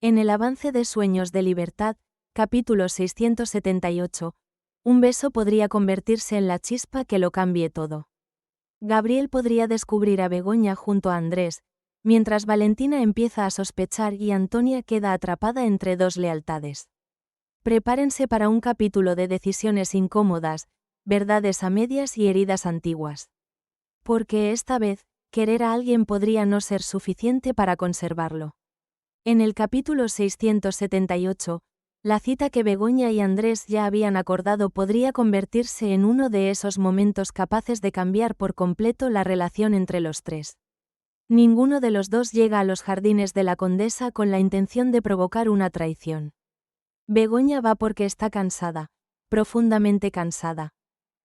En el avance de Sueños de Libertad, capítulo 678, un beso podría convertirse en la chispa que lo cambie todo. Gabriel podría descubrir a Begoña junto a Andrés, mientras Valentina empieza a sospechar y Antonia queda atrapada entre dos lealtades. Prepárense para un capítulo de decisiones incómodas, verdades a medias y heridas antiguas. Porque esta vez, querer a alguien podría no ser suficiente para conservarlo. En el capítulo 678, la cita que Begoña y Andrés ya habían acordado podría convertirse en uno de esos momentos capaces de cambiar por completo la relación entre los tres. Ninguno de los dos llega a los jardines de la Condesa con la intención de provocar una traición. Begoña va porque está cansada, profundamente cansada.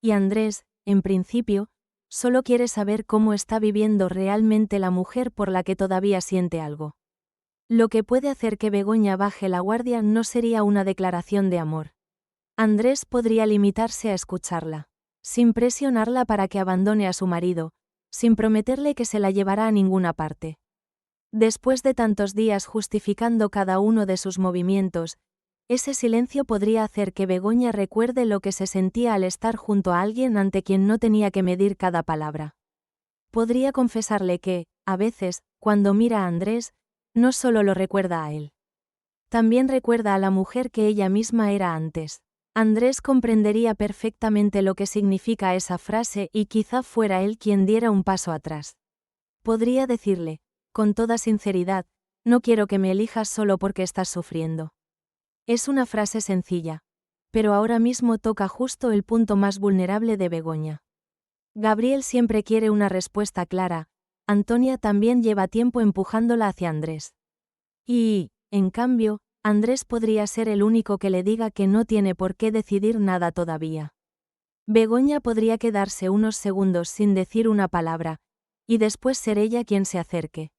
Y Andrés, en principio, solo quiere saber cómo está viviendo realmente la mujer por la que todavía siente algo. Lo que puede hacer que Begoña baje la guardia no sería una declaración de amor. Andrés podría limitarse a escucharla, sin presionarla para que abandone a su marido, sin prometerle que se la llevará a ninguna parte. Después de tantos días justificando cada uno de sus movimientos, ese silencio podría hacer que Begoña recuerde lo que se sentía al estar junto a alguien ante quien no tenía que medir cada palabra. Podría confesarle que, a veces, cuando mira a Andrés, no solo lo recuerda a él. También recuerda a la mujer que ella misma era antes. Andrés comprendería perfectamente lo que significa esa frase y quizá fuera él quien diera un paso atrás. Podría decirle, con toda sinceridad, no quiero que me elijas solo porque estás sufriendo. Es una frase sencilla, pero ahora mismo toca justo el punto más vulnerable de Begoña. Gabriel siempre quiere una respuesta clara, Antonia también lleva tiempo empujándola hacia Andrés. Y, en cambio, Andrés podría ser el único que le diga que no tiene por qué decidir nada todavía. Begoña podría quedarse unos segundos sin decir una palabra, y después ser ella quien se acerque.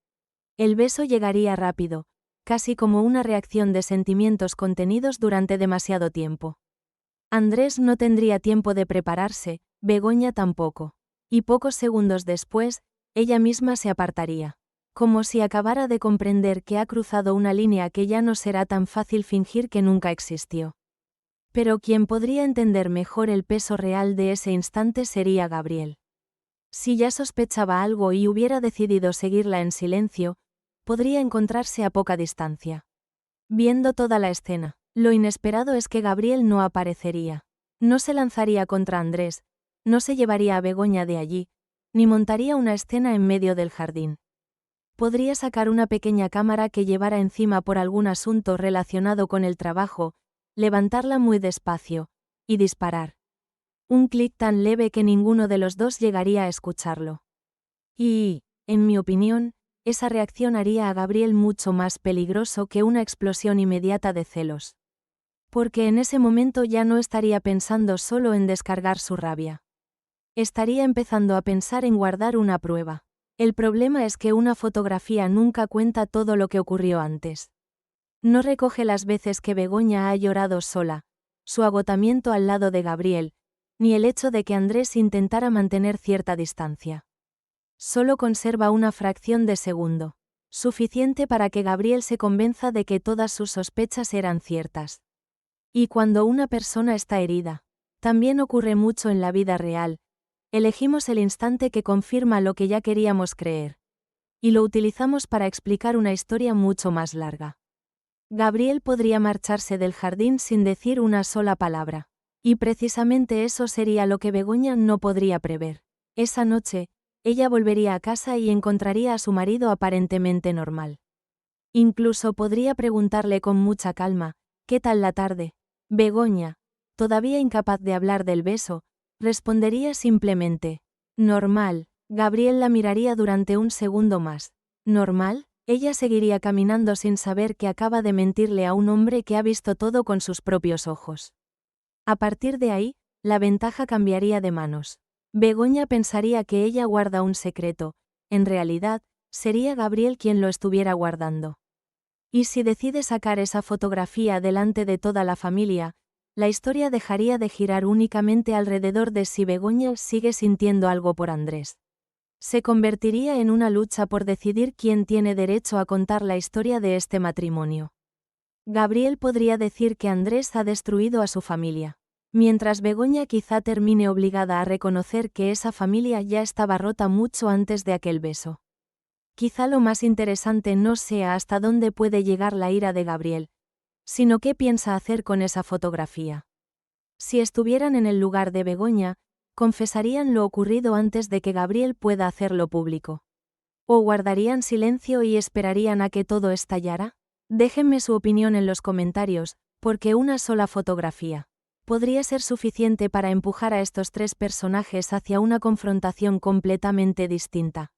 El beso llegaría rápido, casi como una reacción de sentimientos contenidos durante demasiado tiempo. Andrés no tendría tiempo de prepararse, Begoña tampoco. Y pocos segundos después, ella misma se apartaría. Como si acabara de comprender que ha cruzado una línea que ya no será tan fácil fingir que nunca existió. Pero quien podría entender mejor el peso real de ese instante sería Gabriel. Si ya sospechaba algo y hubiera decidido seguirla en silencio, podría encontrarse a poca distancia. Viendo toda la escena, lo inesperado es que Gabriel no aparecería. No se lanzaría contra Andrés, no se llevaría a Begoña de allí, ni montaría una escena en medio del jardín. Podría sacar una pequeña cámara que llevara encima por algún asunto relacionado con el trabajo, levantarla muy despacio, y disparar. Un clic tan leve que ninguno de los dos llegaría a escucharlo. Y, en mi opinión, esa reacción haría a Gabriel mucho más peligroso que una explosión inmediata de celos. Porque en ese momento ya no estaría pensando solo en descargar su rabia. Estaría empezando a pensar en guardar una prueba. El problema es que una fotografía nunca cuenta todo lo que ocurrió antes. No recoge las veces que Begoña ha llorado sola, su agotamiento al lado de Gabriel, ni el hecho de que Andrés intentara mantener cierta distancia. Solo conserva una fracción de segundo, suficiente para que Gabriel se convenza de que todas sus sospechas eran ciertas. Y cuando una persona está herida, también ocurre mucho en la vida real, elegimos el instante que confirma lo que ya queríamos creer. Y lo utilizamos para explicar una historia mucho más larga. Gabriel podría marcharse del jardín sin decir una sola palabra. Y precisamente eso sería lo que Begoña no podría prever. Esa noche, ella volvería a casa y encontraría a su marido aparentemente normal. Incluso podría preguntarle con mucha calma, ¿qué tal la tarde? Begoña, todavía incapaz de hablar del beso, respondería simplemente, normal. Gabriel la miraría durante un segundo más. ¿Normal? Ella seguiría caminando sin saber que acaba de mentirle a un hombre que ha visto todo con sus propios ojos. A partir de ahí, la ventaja cambiaría de manos. Begoña pensaría que ella guarda un secreto, en realidad, sería Gabriel quien lo estuviera guardando. Y si decide sacar esa fotografía delante de toda la familia, la historia dejaría de girar únicamente alrededor de si Begoña sigue sintiendo algo por Andrés. Se convertiría en una lucha por decidir quién tiene derecho a contar la historia de este matrimonio. Gabriel podría decir que Andrés ha destruido a su familia, mientras Begoña quizá termine obligada a reconocer que esa familia ya estaba rota mucho antes de aquel beso. Quizá lo más interesante no sea hasta dónde puede llegar la ira de Gabriel, sino qué piensa hacer con esa fotografía. Si estuvieran en el lugar de Begoña, confesarían lo ocurrido antes de que Gabriel pueda hacerlo público. ¿O guardarían silencio y esperarían a que todo estallara? Déjenme su opinión en los comentarios, porque una sola fotografía podría ser suficiente para empujar a estos tres personajes hacia una confrontación completamente distinta.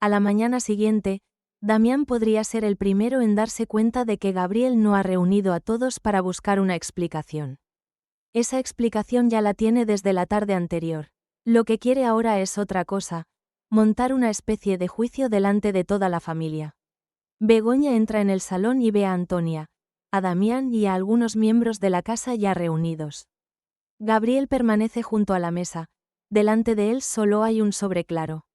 A la mañana siguiente, Damián podría ser el primero en darse cuenta de que Gabriel no ha reunido a todos para buscar una explicación. Esa explicación ya la tiene desde la tarde anterior. Lo que quiere ahora es otra cosa: montar una especie de juicio delante de toda la familia. Begoña entra en el salón y ve a Antonia, a Damián y a algunos miembros de la casa ya reunidos. Gabriel permanece junto a la mesa, delante de él solo hay un sobre claro.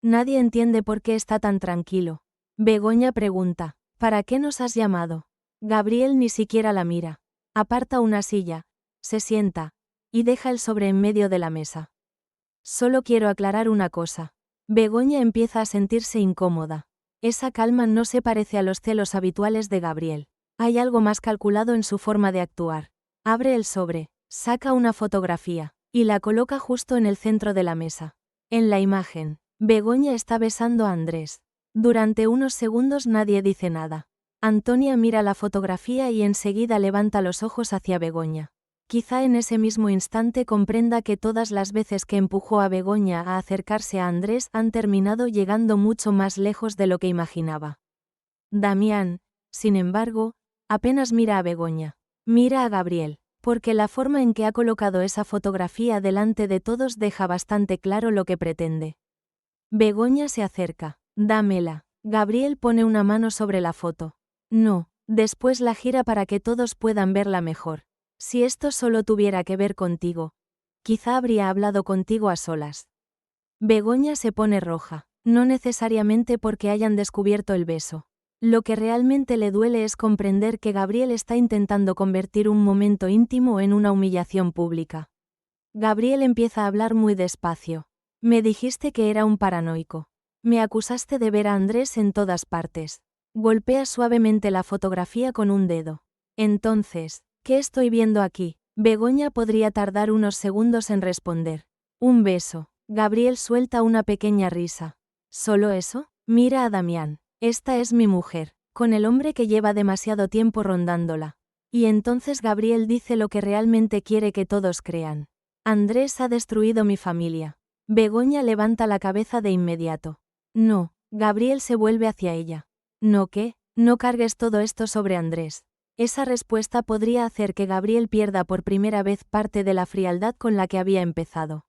Nadie entiende por qué está tan tranquilo. Begoña pregunta: ¿para qué nos has llamado? Gabriel ni siquiera la mira. Aparta una silla, se sienta, y deja el sobre en medio de la mesa. Solo quiero aclarar una cosa. Begoña empieza a sentirse incómoda. Esa calma no se parece a los celos habituales de Gabriel. Hay algo más calculado en su forma de actuar. Abre el sobre, saca una fotografía, y la coloca justo en el centro de la mesa. En la imagen, Begoña está besando a Andrés. Durante unos segundos nadie dice nada. Antonia mira la fotografía y enseguida levanta los ojos hacia Begoña. Quizá en ese mismo instante comprenda que todas las veces que empujó a Begoña a acercarse a Andrés han terminado llegando mucho más lejos de lo que imaginaba. Damián, sin embargo, apenas mira a Begoña. Mira a Gabriel, porque la forma en que ha colocado esa fotografía delante de todos deja bastante claro lo que pretende. Begoña se acerca. Dámela. Gabriel pone una mano sobre la foto. No, después la gira para que todos puedan verla mejor. Si esto solo tuviera que ver contigo, quizá habría hablado contigo a solas. Begoña se pone roja, no necesariamente porque hayan descubierto el beso. Lo que realmente le duele es comprender que Gabriel está intentando convertir un momento íntimo en una humillación pública. Gabriel empieza a hablar muy despacio. Me dijiste que era un paranoico. Me acusaste de ver a Andrés en todas partes. Golpea suavemente la fotografía con un dedo. Entonces, ¿qué estoy viendo aquí? Begoña podría tardar unos segundos en responder. Un beso. Gabriel suelta una pequeña risa. ¿Solo eso? Mira a Damián. Esta es mi mujer, con el hombre que lleva demasiado tiempo rondándola. Y entonces Gabriel dice lo que realmente quiere que todos crean. Andrés ha destruido mi familia. Begoña levanta la cabeza de inmediato. No, Gabriel se vuelve hacia ella. ¿No qué? No cargues todo esto sobre Andrés. Esa respuesta podría hacer que Gabriel pierda por primera vez parte de la frialdad con la que había empezado.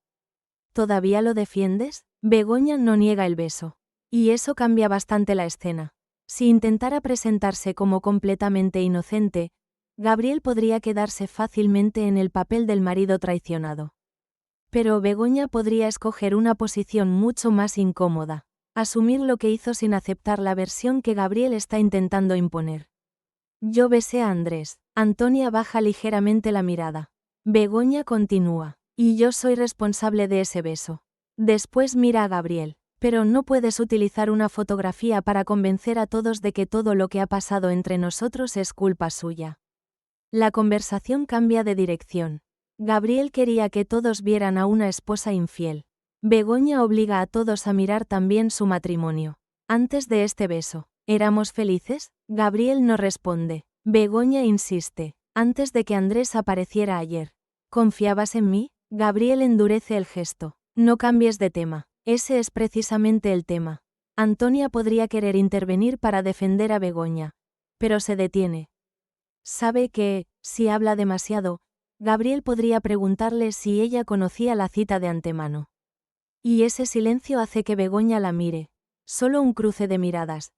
¿Todavía lo defiendes? Begoña no niega el beso. Y eso cambia bastante la escena. Si intentara presentarse como completamente inocente, Gabriel podría quedarse fácilmente en el papel del marido traicionado. Pero Begoña podría escoger una posición mucho más incómoda: asumir lo que hizo sin aceptar la versión que Gabriel está intentando imponer. Yo besé a Andrés. Antonia baja ligeramente la mirada. Begoña continúa. Y yo soy responsable de ese beso. Después mira a Gabriel. Pero no puedes utilizar una fotografía para convencer a todos de que todo lo que ha pasado entre nosotros es culpa suya. La conversación cambia de dirección. Gabriel quería que todos vieran a una esposa infiel. Begoña obliga a todos a mirar también su matrimonio. Antes de este beso, ¿éramos felices? Gabriel no responde. Begoña insiste. Antes de que Andrés apareciera ayer. ¿Confiabas en mí? Gabriel endurece el gesto. No cambies de tema. Ese es precisamente el tema. Antonia podría querer intervenir para defender a Begoña, pero se detiene. Sabe que, si habla demasiado, Gabriel podría preguntarle si ella conocía la cita de antemano. Y ese silencio hace que Begoña la mire. Solo un cruce de miradas,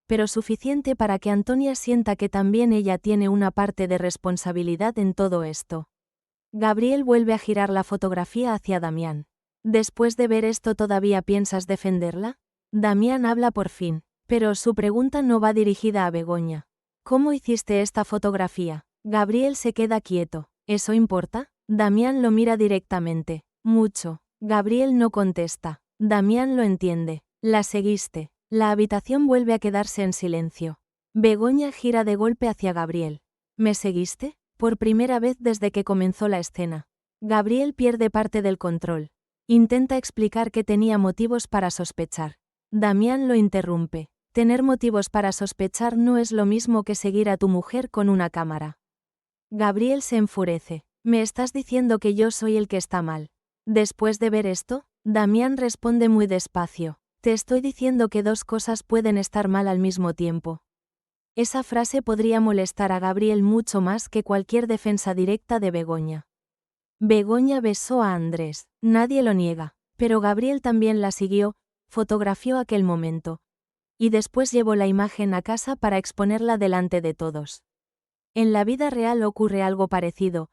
pero suficiente para que Antonia sienta que también ella tiene una parte de responsabilidad en todo esto. Gabriel vuelve a girar la fotografía hacia Damián. ¿Después de ver esto todavía piensas defenderla? Damián habla por fin, pero su pregunta no va dirigida a Begoña. ¿Cómo hiciste esta fotografía? Gabriel se queda quieto. ¿Eso importa? Damián lo mira directamente. Mucho. Gabriel no contesta. Damián lo entiende. La seguiste. La habitación vuelve a quedarse en silencio. Begoña gira de golpe hacia Gabriel. ¿Me seguiste? Por primera vez desde que comenzó la escena. Gabriel pierde parte del control. Intenta explicar que tenía motivos para sospechar. Damián lo interrumpe. Tener motivos para sospechar no es lo mismo que seguir a tu mujer con una cámara. Gabriel se enfurece. ¿Me estás diciendo que yo soy el que está mal? Después de ver esto, Damián responde muy despacio. Te estoy diciendo que dos cosas pueden estar mal al mismo tiempo. Esa frase podría molestar a Gabriel mucho más que cualquier defensa directa de Begoña. Begoña besó a Andrés, nadie lo niega, pero Gabriel también la siguió, fotografió aquel momento. Y después llevó la imagen a casa para exponerla delante de todos. En la vida real ocurre algo parecido.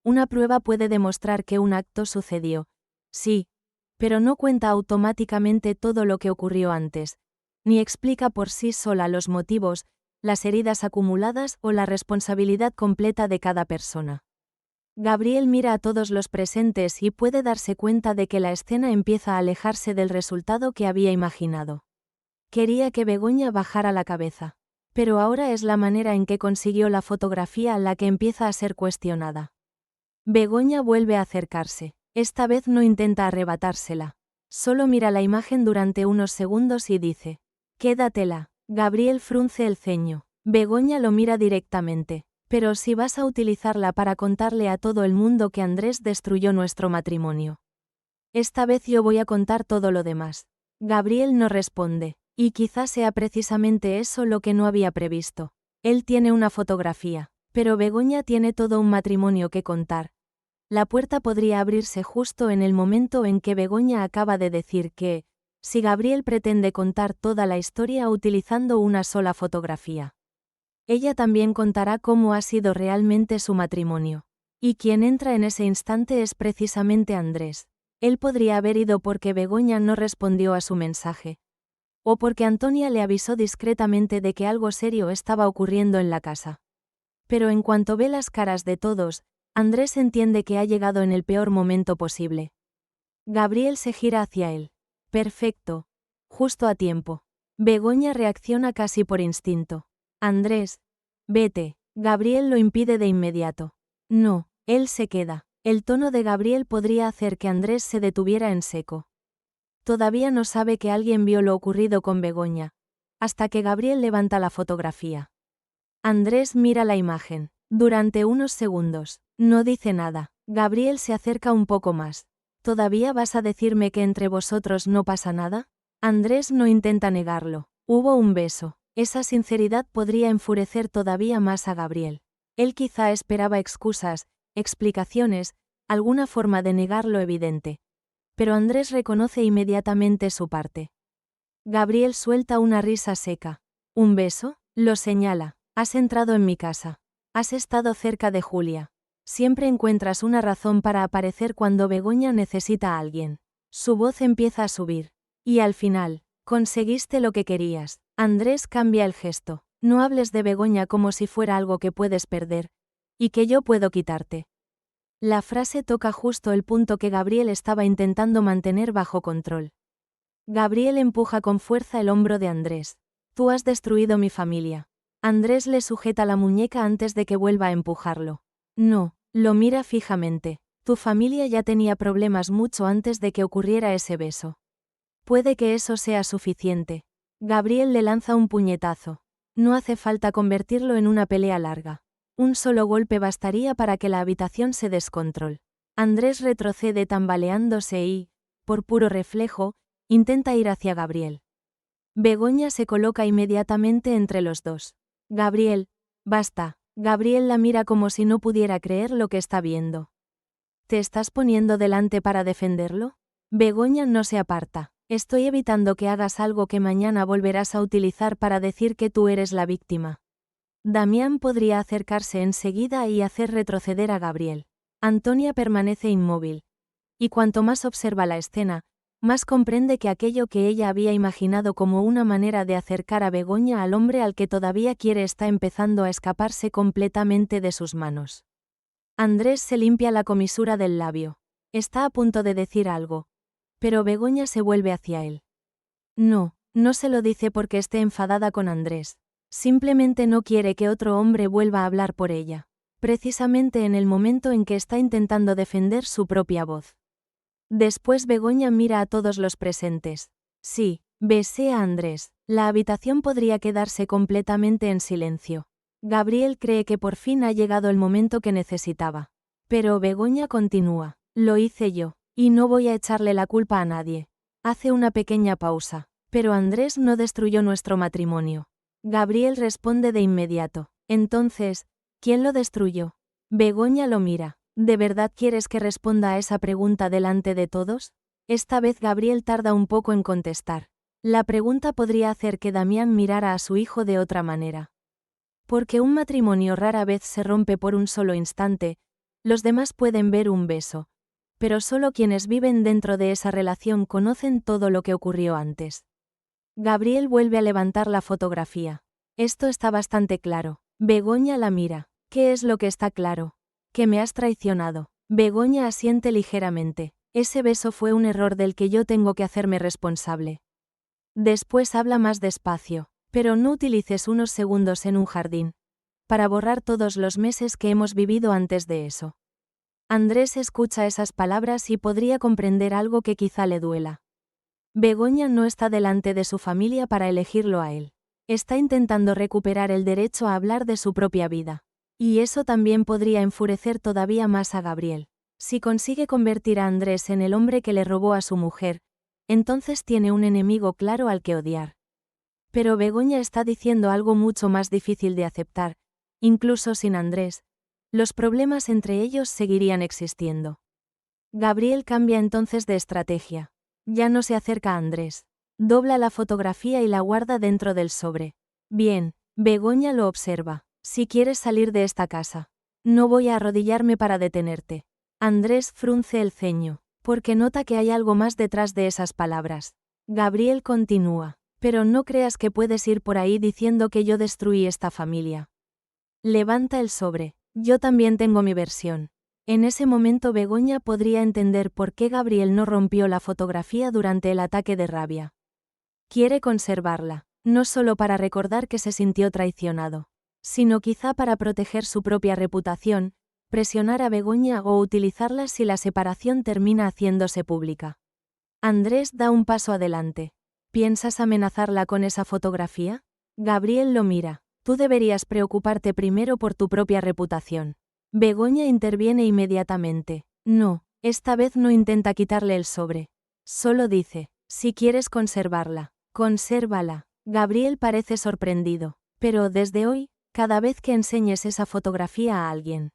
Una prueba puede demostrar que un acto sucedió. Sí, pero no cuenta automáticamente todo lo que ocurrió antes, ni explica por sí sola los motivos, las heridas acumuladas o la responsabilidad completa de cada persona. Gabriel mira a todos los presentes y puede darse cuenta de que la escena empieza a alejarse del resultado que había imaginado. Quería que Begoña bajara la cabeza. Pero ahora es la manera en que consiguió la fotografía la que empieza a ser cuestionada. Begoña vuelve a acercarse. Esta vez no intenta arrebatársela. Solo mira la imagen durante unos segundos y dice: quédatela. Gabriel frunce el ceño. Begoña lo mira directamente. Pero si vas a utilizarla para contarle a todo el mundo que Andrés destruyó nuestro matrimonio. Esta vez yo voy a contar todo lo demás. Gabriel no responde. Y quizás sea precisamente eso lo que no había previsto. Él tiene una fotografía, pero Begoña tiene todo un matrimonio que contar. La puerta podría abrirse justo en el momento en que Begoña acaba de decir que, si Gabriel pretende contar toda la historia utilizando una sola fotografía, ella también contará cómo ha sido realmente su matrimonio. Y quien entra en ese instante es precisamente Andrés. Él podría haber ido porque Begoña no respondió a su mensaje. O porque Antonia le avisó discretamente de que algo serio estaba ocurriendo en la casa. Pero en cuanto ve las caras de todos, Andrés entiende que ha llegado en el peor momento posible. Gabriel se gira hacia él. Perfecto. Justo a tiempo. Begoña reacciona casi por instinto. Andrés. Vete. Gabriel lo impide de inmediato. No, él se queda. El tono de Gabriel podría hacer que Andrés se detuviera en seco. Todavía no sabe que alguien vio lo ocurrido con Begoña, hasta que Gabriel levanta la fotografía. Andrés mira la imagen. Durante unos segundos, no dice nada. Gabriel se acerca un poco más. ¿Todavía vas a decirme que entre vosotros no pasa nada? Andrés no intenta negarlo. Hubo un beso. Esa sinceridad podría enfurecer todavía más a Gabriel. Él quizá esperaba excusas, explicaciones, alguna forma de negar lo evidente. Pero Andrés reconoce inmediatamente su parte. Gabriel suelta una risa seca. ¿Un beso? Lo señala. Has entrado en mi casa. Has estado cerca de Julia. Siempre encuentras una razón para aparecer cuando Begoña necesita a alguien. Su voz empieza a subir. Y al final, conseguiste lo que querías. Andrés cambia el gesto. No hables de Begoña como si fuera algo que puedes perder. Y que yo puedo quitarte. La frase toca justo el punto que Gabriel estaba intentando mantener bajo control. Gabriel empuja con fuerza el hombro de Andrés. Tú has destruido mi familia. Andrés le sujeta la muñeca antes de que vuelva a empujarlo. No, lo mira fijamente. Tu familia ya tenía problemas mucho antes de que ocurriera ese beso. Puede que eso sea suficiente. Gabriel le lanza un puñetazo. No hace falta convertirlo en una pelea larga. Un solo golpe bastaría para que la habitación se descontrole. Andrés retrocede tambaleándose y, por puro reflejo, intenta ir hacia Gabriel. Begoña se coloca inmediatamente entre los dos. Gabriel, basta. Gabriel la mira como si no pudiera creer lo que está viendo. ¿Te estás poniendo delante para defenderlo? Begoña no se aparta. Estoy evitando que hagas algo que mañana volverás a utilizar para decir que tú eres la víctima. Damián podría acercarse enseguida y hacer retroceder a Gabriel. Antonia permanece inmóvil. Y cuanto más observa la escena, más comprende que aquello que ella había imaginado como una manera de acercar a Begoña al hombre al que todavía quiere está empezando a escaparse completamente de sus manos. Andrés se limpia la comisura del labio. Está a punto de decir algo. Pero Begoña se vuelve hacia él. No, no se lo dice porque esté enfadada con Andrés. Simplemente no quiere que otro hombre vuelva a hablar por ella. Precisamente en el momento en que está intentando defender su propia voz. Después Begoña mira a todos los presentes. Sí, besé a Andrés. La habitación podría quedarse completamente en silencio. Gabriel cree que por fin ha llegado el momento que necesitaba. Pero Begoña continúa. Lo hice yo, y no voy a echarle la culpa a nadie. Hace una pequeña pausa. Pero Andrés no destruyó nuestro matrimonio. Gabriel responde de inmediato. Entonces, ¿quién lo destruyó? Begoña lo mira. ¿De verdad quieres que responda a esa pregunta delante de todos? Esta vez Gabriel tarda un poco en contestar. La pregunta podría hacer que Damián mirara a su hijo de otra manera. Porque un matrimonio rara vez se rompe por un solo instante, los demás pueden ver un beso, pero solo quienes viven dentro de esa relación conocen todo lo que ocurrió antes. Gabriel vuelve a levantar la fotografía. Esto está bastante claro. Begoña la mira. ¿Qué es lo que está claro? Que me has traicionado. Begoña asiente ligeramente. Ese beso fue un error del que yo tengo que hacerme responsable. Después habla más despacio. Pero no utilices unos segundos en un jardín para borrar todos los meses que hemos vivido antes de eso. Andrés escucha esas palabras y podría comprender algo que quizá le duela. Begoña no está delante de su familia para elegirlo a él. Está intentando recuperar el derecho a hablar de su propia vida. Y eso también podría enfurecer todavía más a Gabriel. Si consigue convertir a Andrés en el hombre que le robó a su mujer, entonces tiene un enemigo claro al que odiar. Pero Begoña está diciendo algo mucho más difícil de aceptar. Incluso sin Andrés, los problemas entre ellos seguirían existiendo. Gabriel cambia entonces de estrategia. Ya no se acerca a Andrés. Dobla la fotografía y la guarda dentro del sobre. Bien, Begoña lo observa. Si quieres salir de esta casa, no voy a arrodillarme para detenerte. Andrés frunce el ceño, porque nota que hay algo más detrás de esas palabras. Gabriel continúa. Pero no creas que puedes ir por ahí diciendo que yo destruí esta familia. Levanta el sobre. Yo también tengo mi versión. En ese momento Begoña podría entender por qué Gabriel no rompió la fotografía durante el ataque de rabia. Quiere conservarla, no solo para recordar que se sintió traicionado, sino quizá para proteger su propia reputación, presionar a Begoña o utilizarla si la separación termina haciéndose pública. Andrés da un paso adelante. ¿Piensas amenazarla con esa fotografía? Gabriel lo mira. Tú deberías preocuparte primero por tu propia reputación. Begoña interviene inmediatamente. No, esta vez no intenta quitarle el sobre. Solo dice, si quieres conservarla, consérvala. Gabriel parece sorprendido. Pero desde hoy, cada vez que enseñes esa fotografía a alguien.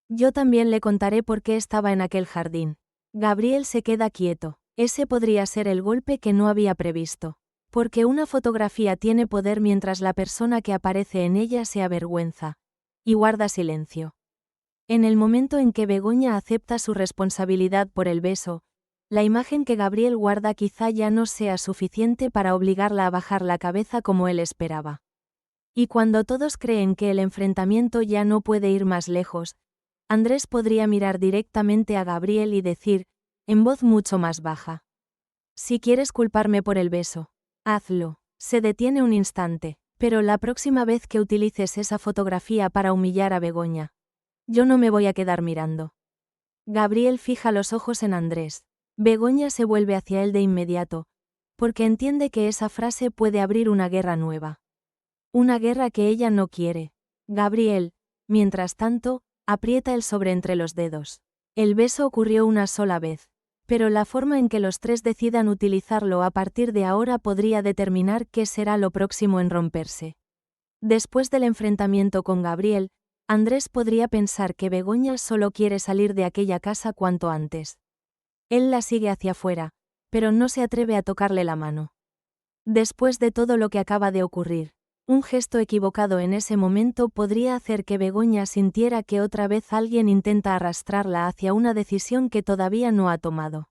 Yo también le contaré por qué estaba en aquel jardín. Gabriel se queda quieto. Ese podría ser el golpe que no había previsto. Porque una fotografía tiene poder mientras la persona que aparece en ella se avergüenza y guarda silencio. En el momento en que Begoña acepta su responsabilidad por el beso, la imagen que Gabriel guarda quizá ya no sea suficiente para obligarla a bajar la cabeza como él esperaba. Y cuando todos creen que el enfrentamiento ya no puede ir más lejos, Andrés podría mirar directamente a Gabriel y decir, en voz mucho más baja. Si quieres culparme por el beso, hazlo. Se detiene un instante, pero la próxima vez que utilices esa fotografía para humillar a Begoña, yo no me voy a quedar mirando. Gabriel fija los ojos en Andrés. Begoña se vuelve hacia él de inmediato, porque entiende que esa frase puede abrir una guerra nueva. Una guerra que ella no quiere. Gabriel, mientras tanto, aprieta el sobre entre los dedos. El beso ocurrió una sola vez. Pero la forma en que los tres decidan utilizarlo a partir de ahora podría determinar qué será lo próximo en romperse. Después del enfrentamiento con Gabriel, Andrés podría pensar que Begoña solo quiere salir de aquella casa cuanto antes. Él la sigue hacia afuera, pero no se atreve a tocarle la mano. Después de todo lo que acaba de ocurrir, un gesto equivocado en ese momento podría hacer que Begoña sintiera que otra vez alguien intenta arrastrarla hacia una decisión que todavía no ha tomado.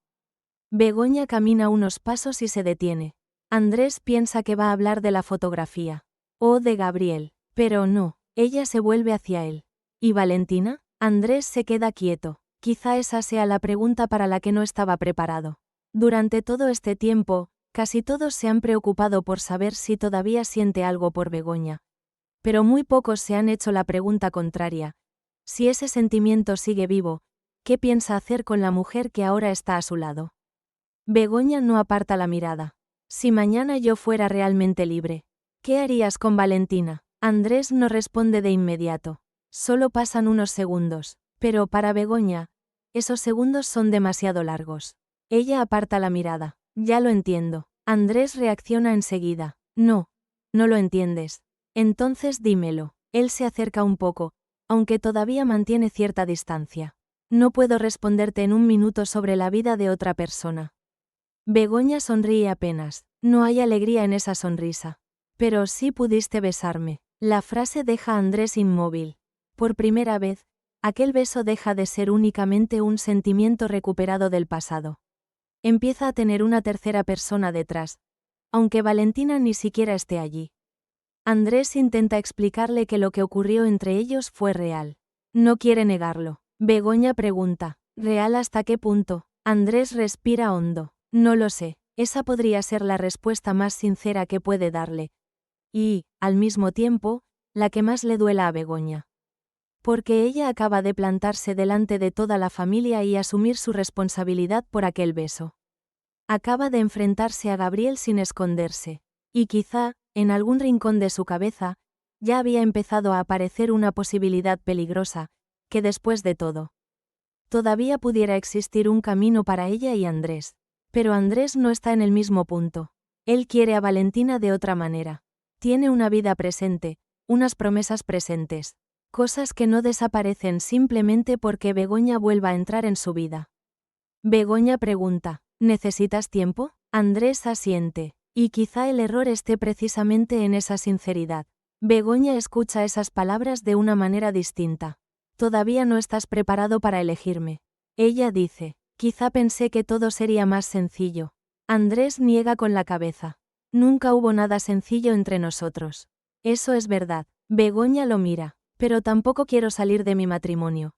Begoña camina unos pasos y se detiene. Andrés piensa que va a hablar de la fotografía. O de Gabriel. Pero no, ella se vuelve hacia él. ¿Y Valentina? Andrés se queda quieto. Quizá esa sea la pregunta para la que no estaba preparado. Durante todo este tiempo, casi todos se han preocupado por saber si todavía siente algo por Begoña. Pero muy pocos se han hecho la pregunta contraria. Si ese sentimiento sigue vivo, ¿qué piensa hacer con la mujer que ahora está a su lado? Begoña no aparta la mirada. Si mañana yo fuera realmente libre, ¿qué harías con Valentina? Andrés no responde de inmediato. Solo pasan unos segundos, pero para Begoña, esos segundos son demasiado largos. Ella aparta la mirada. Ya lo entiendo. Andrés reacciona enseguida. No, no lo entiendes. Entonces dímelo. Él se acerca un poco, aunque todavía mantiene cierta distancia. No puedo responderte en un minuto sobre la vida de otra persona. Begoña sonríe apenas. No hay alegría en esa sonrisa. Pero sí pudiste besarme. La frase deja a Andrés inmóvil. Por primera vez, aquel beso deja de ser únicamente un sentimiento recuperado del pasado. Empieza a tener una tercera persona detrás, aunque Valentina ni siquiera esté allí. Andrés intenta explicarle que lo que ocurrió entre ellos fue real. No quiere negarlo. Begoña pregunta, ¿real hasta qué punto? Andrés respira hondo. No lo sé, esa podría ser la respuesta más sincera que puede darle. Y, al mismo tiempo, la que más le duela a Begoña. Porque ella acaba de plantarse delante de toda la familia y asumir su responsabilidad por aquel beso. Acaba de enfrentarse a Gabriel sin esconderse. Y quizá, en algún rincón de su cabeza, ya había empezado a aparecer una posibilidad peligrosa, que después de todo, todavía pudiera existir un camino para ella y Andrés. Pero Andrés no está en el mismo punto. Él quiere a Valentina de otra manera. Tiene una vida presente, unas promesas presentes. Cosas que no desaparecen simplemente porque Begoña vuelva a entrar en su vida. Begoña pregunta, ¿necesitas tiempo? Andrés asiente. Y quizá el error esté precisamente en esa sinceridad. Begoña escucha esas palabras de una manera distinta. Todavía no estás preparado para elegirme. Ella dice, quizá pensé que todo sería más sencillo. Andrés niega con la cabeza. Nunca hubo nada sencillo entre nosotros. Eso es verdad. Begoña lo mira. Pero tampoco quiero salir de mi matrimonio.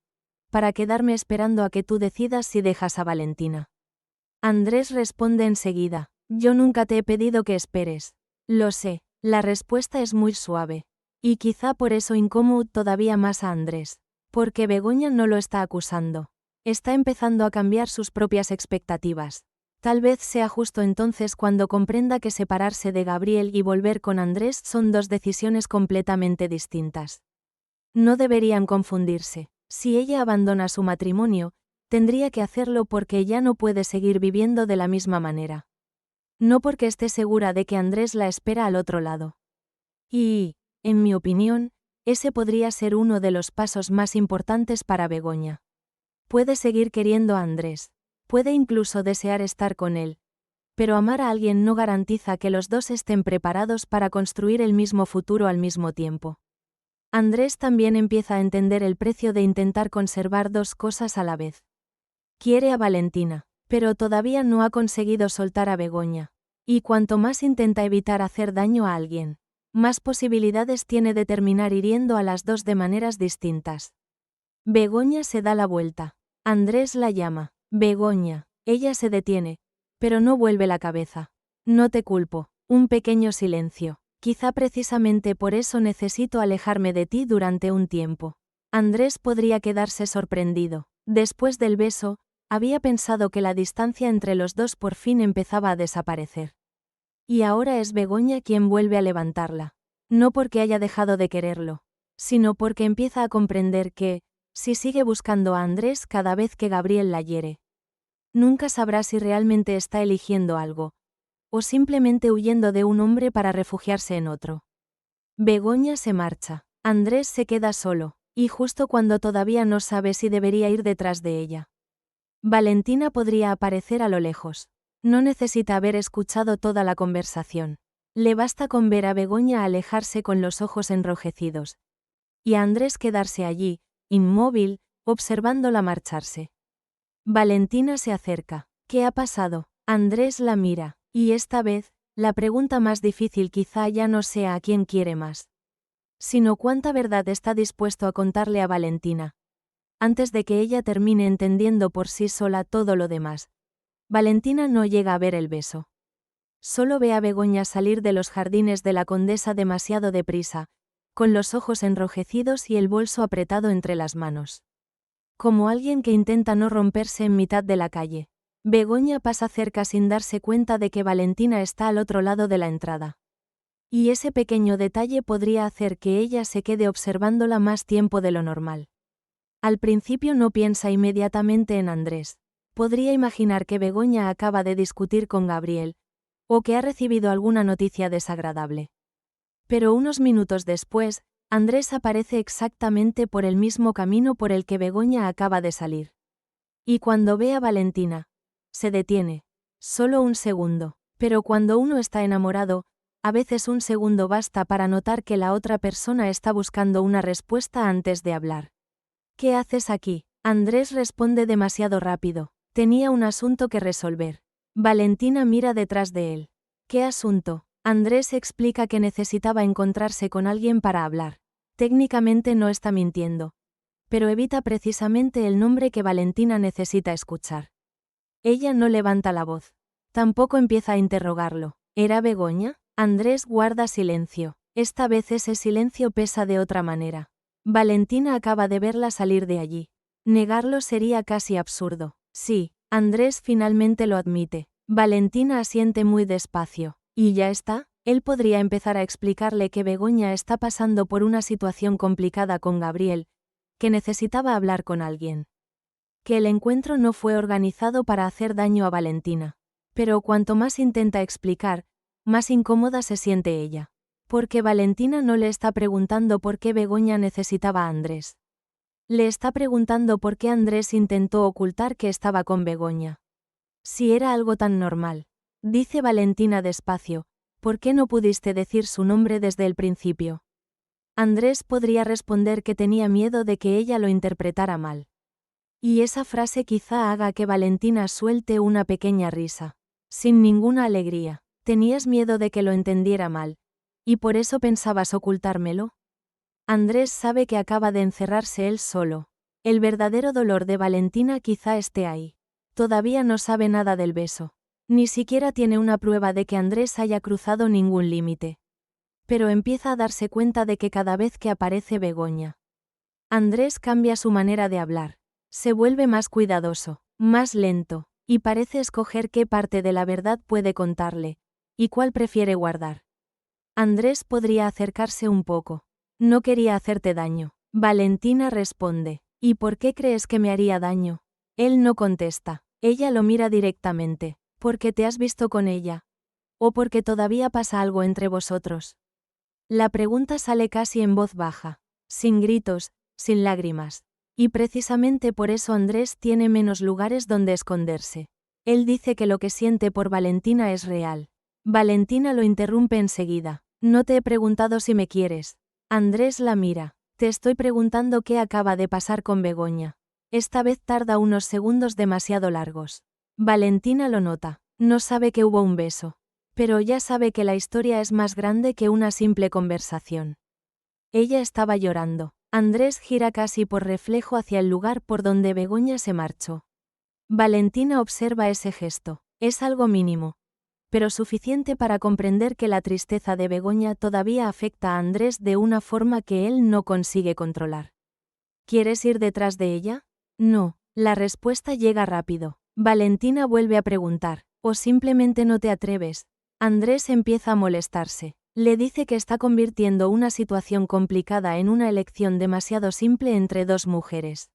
Para quedarme esperando a que tú decidas si dejas a Valentina. Andrés responde enseguida. Yo nunca te he pedido que esperes. Lo sé, la respuesta es muy suave. Y quizá por eso incómodo todavía más a Andrés. Porque Begoña no lo está acusando. Está empezando a cambiar sus propias expectativas. Tal vez sea justo entonces cuando comprenda que separarse de Gabriel y volver con Andrés son dos decisiones completamente distintas. No deberían confundirse. Si ella abandona su matrimonio, tendría que hacerlo porque ya no puede seguir viviendo de la misma manera. No porque esté segura de que Andrés la espera al otro lado. Y, en mi opinión, ese podría ser uno de los pasos más importantes para Begoña. Puede seguir queriendo a Andrés. Puede incluso desear estar con él. Pero amar a alguien no garantiza que los dos estén preparados para construir el mismo futuro al mismo tiempo. Andrés también empieza a entender el precio de intentar conservar dos cosas a la vez. Quiere a Valentina, pero todavía no ha conseguido soltar a Begoña. Y cuanto más intenta evitar hacer daño a alguien, más posibilidades tiene de terminar hiriendo a las dos de maneras distintas. Begoña se da la vuelta. Andrés la llama. Begoña. Ella se detiene, pero no vuelve la cabeza. No te culpo. Un pequeño silencio. Quizá precisamente por eso necesito alejarme de ti durante un tiempo. Andrés podría quedarse sorprendido. Después del beso, había pensado que la distancia entre los dos por fin empezaba a desaparecer. Y ahora es Begoña quien vuelve a levantarla. No porque haya dejado de quererlo, sino porque empieza a comprender que, si sigue buscando a Andrés cada vez que Gabriel la hiere, nunca sabrá si realmente está eligiendo algo, o simplemente huyendo de un hombre para refugiarse en otro. Begoña se marcha. Andrés se queda solo, y justo cuando todavía no sabe si debería ir detrás de ella. Valentina podría aparecer a lo lejos. No necesita haber escuchado toda la conversación. Le basta con ver a Begoña alejarse con los ojos enrojecidos. Y a Andrés quedarse allí, inmóvil, observándola marcharse. Valentina se acerca. ¿Qué ha pasado? Andrés la mira, y esta vez, la pregunta más difícil quizá ya no sea a quién quiere más, sino cuánta verdad está dispuesto a contarle a Valentina. Antes de que ella termine entendiendo por sí sola todo lo demás, Valentina no llega a ver el beso. Solo ve a Begoña salir de los jardines de la Condesa demasiado deprisa, con los ojos enrojecidos y el bolso apretado entre las manos. Como alguien que intenta no romperse en mitad de la calle. Begoña pasa cerca sin darse cuenta de que Valentina está al otro lado de la entrada. Y ese pequeño detalle podría hacer que ella se quede observándola más tiempo de lo normal. Al principio no piensa inmediatamente en Andrés. Podría imaginar que Begoña acaba de discutir con Gabriel, o que ha recibido alguna noticia desagradable. Pero unos minutos después, Andrés aparece exactamente por el mismo camino por el que Begoña acaba de salir. Y cuando ve a Valentina, se detiene. Solo un segundo. Pero cuando uno está enamorado, a veces un segundo basta para notar que la otra persona está buscando una respuesta antes de hablar. ¿Qué haces aquí? Andrés responde demasiado rápido. Tenía un asunto que resolver. Valentina mira detrás de él. ¿Qué asunto? Andrés explica que necesitaba encontrarse con alguien para hablar. Técnicamente no está mintiendo, pero evita precisamente el nombre que Valentina necesita escuchar. Ella no levanta la voz. Tampoco empieza a interrogarlo. ¿Era Begoña? Andrés guarda silencio. Esta vez ese silencio pesa de otra manera. Valentina acaba de verla salir de allí. Negarlo sería casi absurdo. Sí, Andrés finalmente lo admite. Valentina asiente muy despacio. ¿Y ya está? Él podría empezar a explicarle que Begoña está pasando por una situación complicada con Gabriel, que necesitaba hablar con alguien. Que el encuentro no fue organizado para hacer daño a Valentina. Pero cuanto más intenta explicar, más incómoda se siente ella. Porque Valentina no le está preguntando por qué Begoña necesitaba a Andrés. Le está preguntando por qué Andrés intentó ocultar que estaba con Begoña. Si era algo tan normal, dice Valentina despacio, ¿por qué no pudiste decir su nombre desde el principio? Andrés podría responder que tenía miedo de que ella lo interpretara mal. Y esa frase quizá haga que Valentina suelte una pequeña risa. Sin ninguna alegría. ¿Tenías miedo de que lo entendiera mal? ¿Y por eso pensabas ocultármelo? Andrés sabe que acaba de encerrarse él solo. El verdadero dolor de Valentina quizá esté ahí. Todavía no sabe nada del beso. Ni siquiera tiene una prueba de que Andrés haya cruzado ningún límite. Pero empieza a darse cuenta de que cada vez que aparece Begoña, Andrés cambia su manera de hablar. Se vuelve más cuidadoso, más lento, y parece escoger qué parte de la verdad puede contarle, y cuál prefiere guardar. Andrés podría acercarse un poco. No quería hacerte daño. Valentina responde. ¿Y por qué crees que me haría daño? Él no contesta. Ella lo mira directamente. ¿Porque te has visto con ella? ¿O porque todavía pasa algo entre vosotros? La pregunta sale casi en voz baja, sin gritos, sin lágrimas. Y precisamente por eso Andrés tiene menos lugares donde esconderse. Él dice que lo que siente por Valentina es real. Valentina lo interrumpe enseguida. No te he preguntado si me quieres. Andrés la mira. Te estoy preguntando qué acaba de pasar con Begoña. Esta vez tarda unos segundos demasiado largos. Valentina lo nota. No sabe que hubo un beso. Pero ya sabe que la historia es más grande que una simple conversación. Ella estaba llorando. Andrés gira casi por reflejo hacia el lugar por donde Begoña se marchó. Valentina observa ese gesto. Es algo mínimo, pero suficiente para comprender que la tristeza de Begoña todavía afecta a Andrés de una forma que él no consigue controlar. ¿Quieres ir detrás de ella? No. La respuesta llega rápido. Valentina vuelve a preguntar. ¿O simplemente no te atreves? Andrés empieza a molestarse. Le dice que está convirtiendo una situación complicada en una elección demasiado simple entre dos mujeres.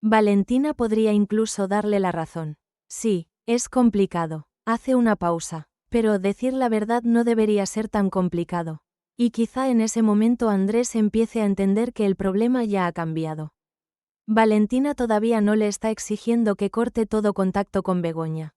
Valentina podría incluso darle la razón. Sí, es complicado. Hace una pausa. Pero decir la verdad no debería ser tan complicado. Y quizá en ese momento Andrés empiece a entender que el problema ya ha cambiado. Valentina todavía no le está exigiendo que corte todo contacto con Begoña.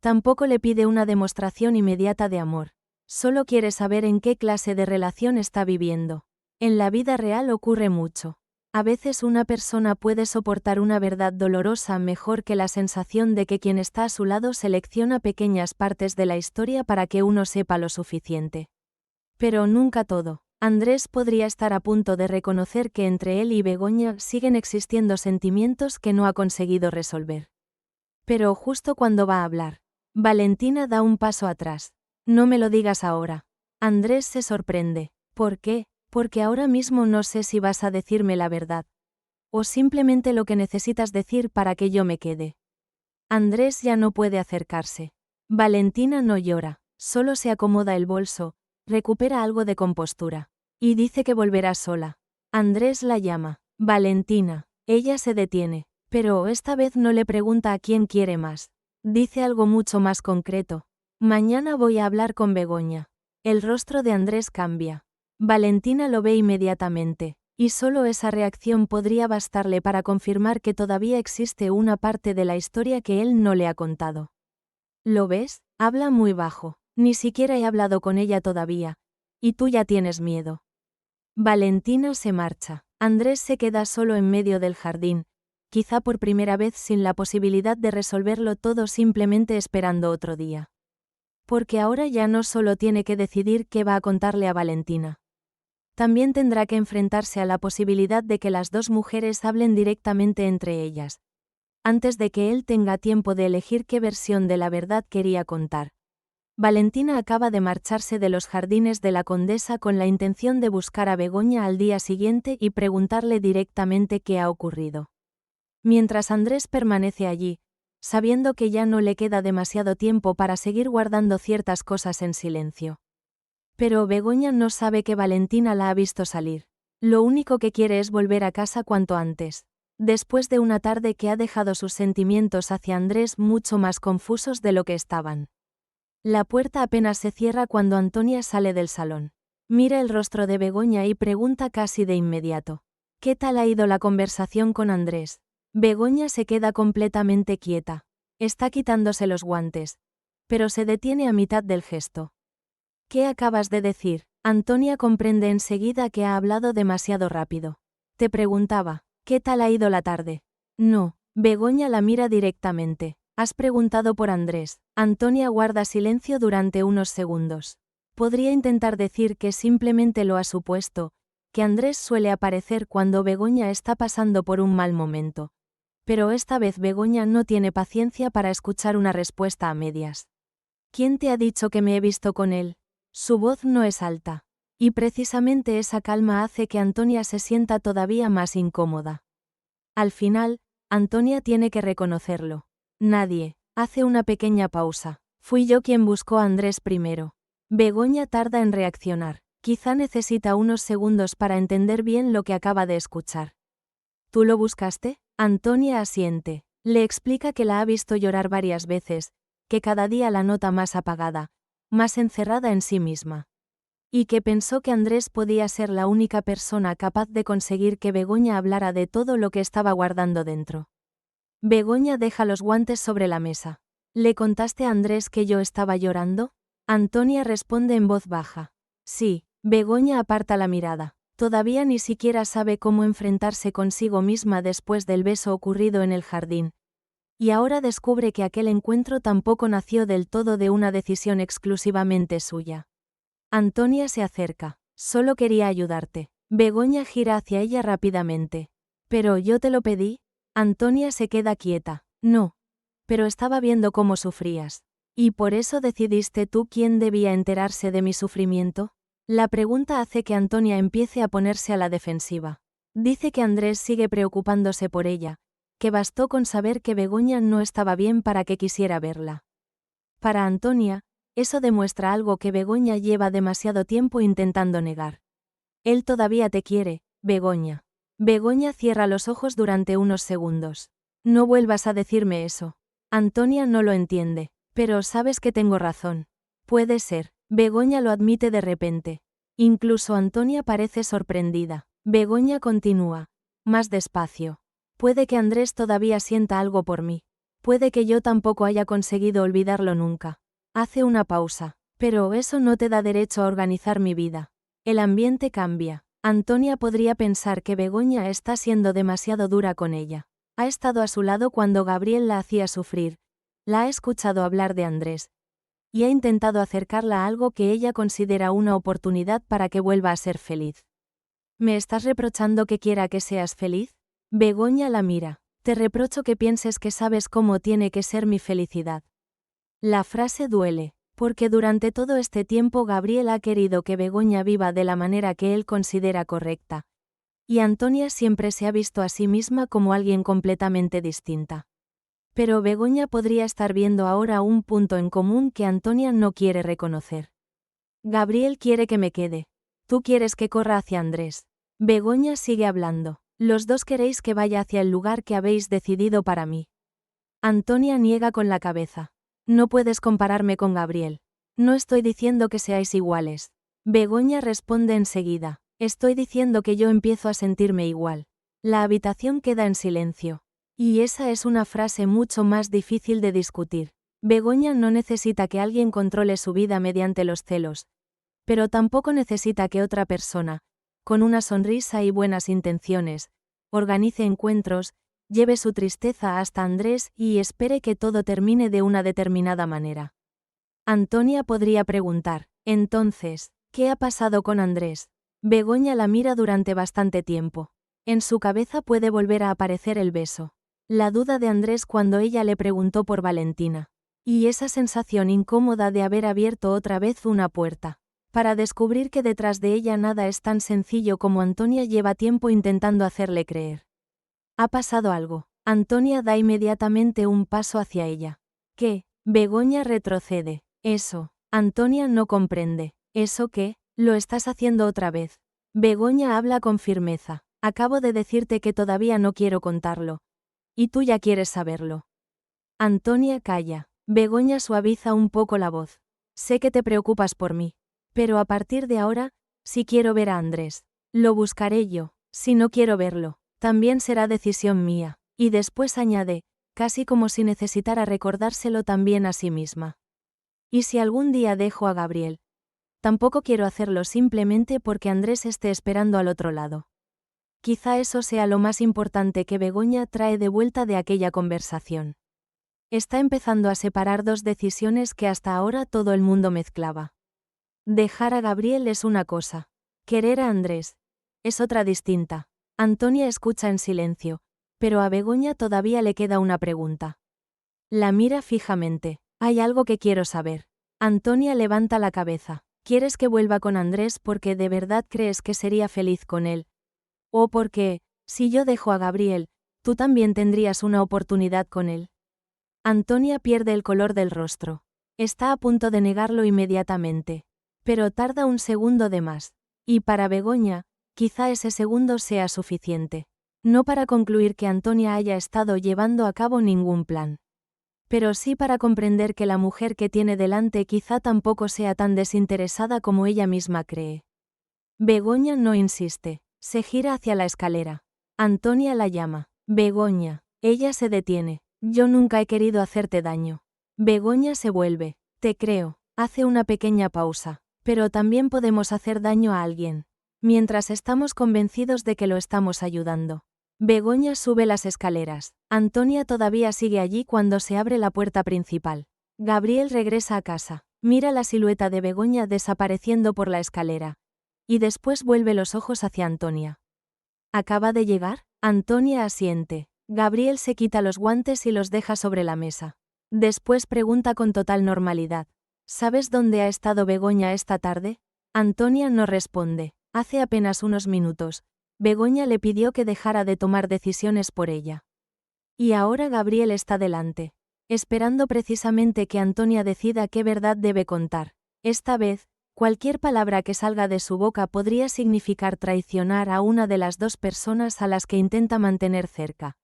Tampoco le pide una demostración inmediata de amor. Solo quiere saber en qué clase de relación está viviendo. En la vida real ocurre mucho. A veces una persona puede soportar una verdad dolorosa mejor que la sensación de que quien está a su lado selecciona pequeñas partes de la historia para que uno sepa lo suficiente. Pero nunca todo. Andrés podría estar a punto de reconocer que entre él y Begoña siguen existiendo sentimientos que no ha conseguido resolver. Pero justo cuando va a hablar, Valentina da un paso atrás. No me lo digas ahora. Andrés se sorprende. ¿Por qué? Porque ahora mismo no sé si vas a decirme la verdad. O simplemente lo que necesitas decir para que yo me quede. Andrés ya no puede acercarse. Valentina no llora, solo se acomoda el bolso, recupera algo de compostura. Y dice que volverá sola. Andrés la llama. Valentina. Ella se detiene, pero esta vez no le pregunta a quién quiere más. Dice algo mucho más concreto. Mañana voy a hablar con Begoña. El rostro de Andrés cambia. Valentina lo ve inmediatamente, y solo esa reacción podría bastarle para confirmar que todavía existe una parte de la historia que él no le ha contado. ¿Lo ves? Habla muy bajo. Ni siquiera he hablado con ella todavía. Y tú ya tienes miedo. Valentina se marcha. Andrés se queda solo en medio del jardín, quizá por primera vez sin la posibilidad de resolverlo todo simplemente esperando otro día. Porque ahora ya no solo tiene que decidir qué va a contarle a Valentina. También tendrá que enfrentarse a la posibilidad de que las dos mujeres hablen directamente entre ellas, antes de que él tenga tiempo de elegir qué versión de la verdad quería contar. Valentina acaba de marcharse de los jardines de la Condesa con la intención de buscar a Begoña al día siguiente y preguntarle directamente qué ha ocurrido. Mientras Andrés permanece allí, sabiendo que ya no le queda demasiado tiempo para seguir guardando ciertas cosas en silencio. Pero Begoña no sabe que Valentina la ha visto salir. Lo único que quiere es volver a casa cuanto antes, después de una tarde que ha dejado sus sentimientos hacia Andrés mucho más confusos de lo que estaban. La puerta apenas se cierra cuando Antonia sale del salón. Mira el rostro de Begoña y pregunta casi de inmediato: ¿qué tal ha ido la conversación con Andrés? Begoña se queda completamente quieta. Está quitándose los guantes, pero se detiene a mitad del gesto. ¿Qué acabas de decir? Antonia comprende enseguida que ha hablado demasiado rápido. Te preguntaba, ¿qué tal ha ido la tarde? No. Begoña la mira directamente. Has preguntado por Andrés. Antonia guarda silencio durante unos segundos. Podría intentar decir que simplemente lo ha supuesto, que Andrés suele aparecer cuando Begoña está pasando por un mal momento. Pero esta vez Begoña no tiene paciencia para escuchar una respuesta a medias. ¿Quién te ha dicho que me he visto con él? Su voz no es alta. Y precisamente esa calma hace que Antonia se sienta todavía más incómoda. Al final, Antonia tiene que reconocerlo. Nadie. Hace una pequeña pausa. Fui yo quien buscó a Andrés primero. Begoña tarda en reaccionar. Quizá necesita unos segundos para entender bien lo que acaba de escuchar. ¿Tú lo buscaste? Antonia asiente. Le explica que la ha visto llorar varias veces, que cada día la nota más apagada, más encerrada en sí misma. Y que pensó que Andrés podía ser la única persona capaz de conseguir que Begoña hablara de todo lo que estaba guardando dentro. Begoña deja los guantes sobre la mesa. ¿Le contaste a Andrés que yo estaba llorando? Antonia responde en voz baja. Sí. Begoña aparta la mirada. Todavía ni siquiera sabe cómo enfrentarse consigo misma después del beso ocurrido en el jardín. Y ahora descubre que aquel encuentro tampoco nació del todo de una decisión exclusivamente suya. Antonia se acerca. Solo quería ayudarte. Begoña gira hacia ella rápidamente. ¿Pero yo te lo pedí? Antonia se queda quieta. No. Pero estaba viendo cómo sufrías. ¿Y por eso decidiste tú quién debía enterarse de mi sufrimiento? La pregunta hace que Antonia empiece a ponerse a la defensiva. Dice que Andrés sigue preocupándose por ella, que bastó con saber que Begoña no estaba bien para que quisiera verla. Para Antonia, eso demuestra algo que Begoña lleva demasiado tiempo intentando negar. Él todavía te quiere, Begoña. Begoña cierra los ojos durante unos segundos. No vuelvas a decirme eso. Antonia no lo entiende, pero sabes que tengo razón. Puede ser. Begoña lo admite de repente. Incluso Antonia parece sorprendida. Begoña continúa. Más despacio. Puede que Andrés todavía sienta algo por mí. Puede que yo tampoco haya conseguido olvidarlo nunca. Hace una pausa. Pero eso no te da derecho a organizar mi vida. El ambiente cambia. Antonia podría pensar que Begoña está siendo demasiado dura con ella. Ha estado a su lado cuando Gabriel la hacía sufrir, la ha escuchado hablar de Andrés, y ha intentado acercarla a algo que ella considera una oportunidad para que vuelva a ser feliz. ¿Me estás reprochando que quiera que seas feliz? Begoña la mira. Te reprocho que pienses que sabes cómo tiene que ser mi felicidad. La frase duele, porque durante todo este tiempo Gabriel ha querido que Begoña viva de la manera que él considera correcta. Y Antonia siempre se ha visto a sí misma como alguien completamente distinta. Pero Begoña podría estar viendo ahora un punto en común que Antonia no quiere reconocer. Gabriel quiere que me quede. Tú quieres que corra hacia Andrés. Begoña sigue hablando. Los dos queréis que vaya hacia el lugar que habéis decidido para mí. Antonia niega con la cabeza. No puedes compararme con Gabriel. No estoy diciendo que seáis iguales. Begoña responde enseguida. Estoy diciendo que yo empiezo a sentirme igual. La habitación queda en silencio. Y esa es una frase mucho más difícil de discutir. Begoña no necesita que alguien controle su vida mediante los celos. Pero tampoco necesita que otra persona, con una sonrisa y buenas intenciones, organice encuentros, lleve su tristeza hasta Andrés y espere que todo termine de una determinada manera. Antonia podría preguntar, entonces, ¿qué ha pasado con Andrés? Begoña la mira durante bastante tiempo. En su cabeza puede volver a aparecer el beso. La duda de Andrés cuando ella le preguntó por Valentina. Y esa sensación incómoda de haber abierto otra vez una puerta. Para descubrir que detrás de ella nada es tan sencillo como Antonia lleva tiempo intentando hacerle creer. Ha pasado algo. Antonia da inmediatamente un paso hacia ella. ¿Qué? Begoña retrocede. Eso. Antonia no comprende. ¿Eso qué? Lo estás haciendo otra vez. Begoña habla con firmeza. Acabo de decirte que todavía no quiero contarlo. Y tú ya quieres saberlo. Antonia calla. Begoña suaviza un poco la voz. Sé que te preocupas por mí. Pero a partir de ahora, si quiero ver a Andrés, lo buscaré yo. Si no quiero verlo, también será decisión mía. Y después añade, casi como si necesitara recordárselo también a sí misma. Y si algún día dejo a Gabriel, tampoco quiero hacerlo simplemente porque Andrés esté esperando al otro lado. Quizá eso sea lo más importante que Begoña trae de vuelta de aquella conversación. Está empezando a separar dos decisiones que hasta ahora todo el mundo mezclaba. Dejar a Gabriel es una cosa. Querer a Andrés es otra distinta. Antonia escucha en silencio, pero a Begoña todavía le queda una pregunta. La mira fijamente. Hay algo que quiero saber. Antonia levanta la cabeza. ¿Quieres que vuelva con Andrés porque de verdad crees que sería feliz con él? ¿O porque, si yo dejo a Gabriel, tú también tendrías una oportunidad con él? Antonia pierde el color del rostro. Está a punto de negarlo inmediatamente. Pero tarda un segundo de más. Y para Begoña, quizá ese segundo sea suficiente. No para concluir que Antonia haya estado llevando a cabo ningún plan. Pero sí para comprender que la mujer que tiene delante quizá tampoco sea tan desinteresada como ella misma cree. Begoña no insiste. Se gira hacia la escalera. Antonia la llama. Begoña. Ella se detiene. Yo nunca he querido hacerte daño. Begoña se vuelve. Te creo. Hace una pequeña pausa. Pero también podemos hacer daño a alguien. Mientras estamos convencidos de que lo estamos ayudando. Begoña sube las escaleras. Antonia todavía sigue allí cuando se abre la puerta principal. Gabriel regresa a casa. Mira la silueta de Begoña desapareciendo por la escalera. Y después vuelve los ojos hacia Antonia. ¿Acaba de llegar? Antonia asiente. Gabriel se quita los guantes y los deja sobre la mesa. Después pregunta con total normalidad. ¿Sabes dónde ha estado Begoña esta tarde? Antonia no responde. Hace apenas unos minutos, Begoña le pidió que dejara de tomar decisiones por ella. Y ahora Gabriel está delante, esperando precisamente que Antonia decida qué verdad debe contar. Esta vez, cualquier palabra que salga de su boca podría significar traicionar a una de las dos personas a las que intenta mantener cerca.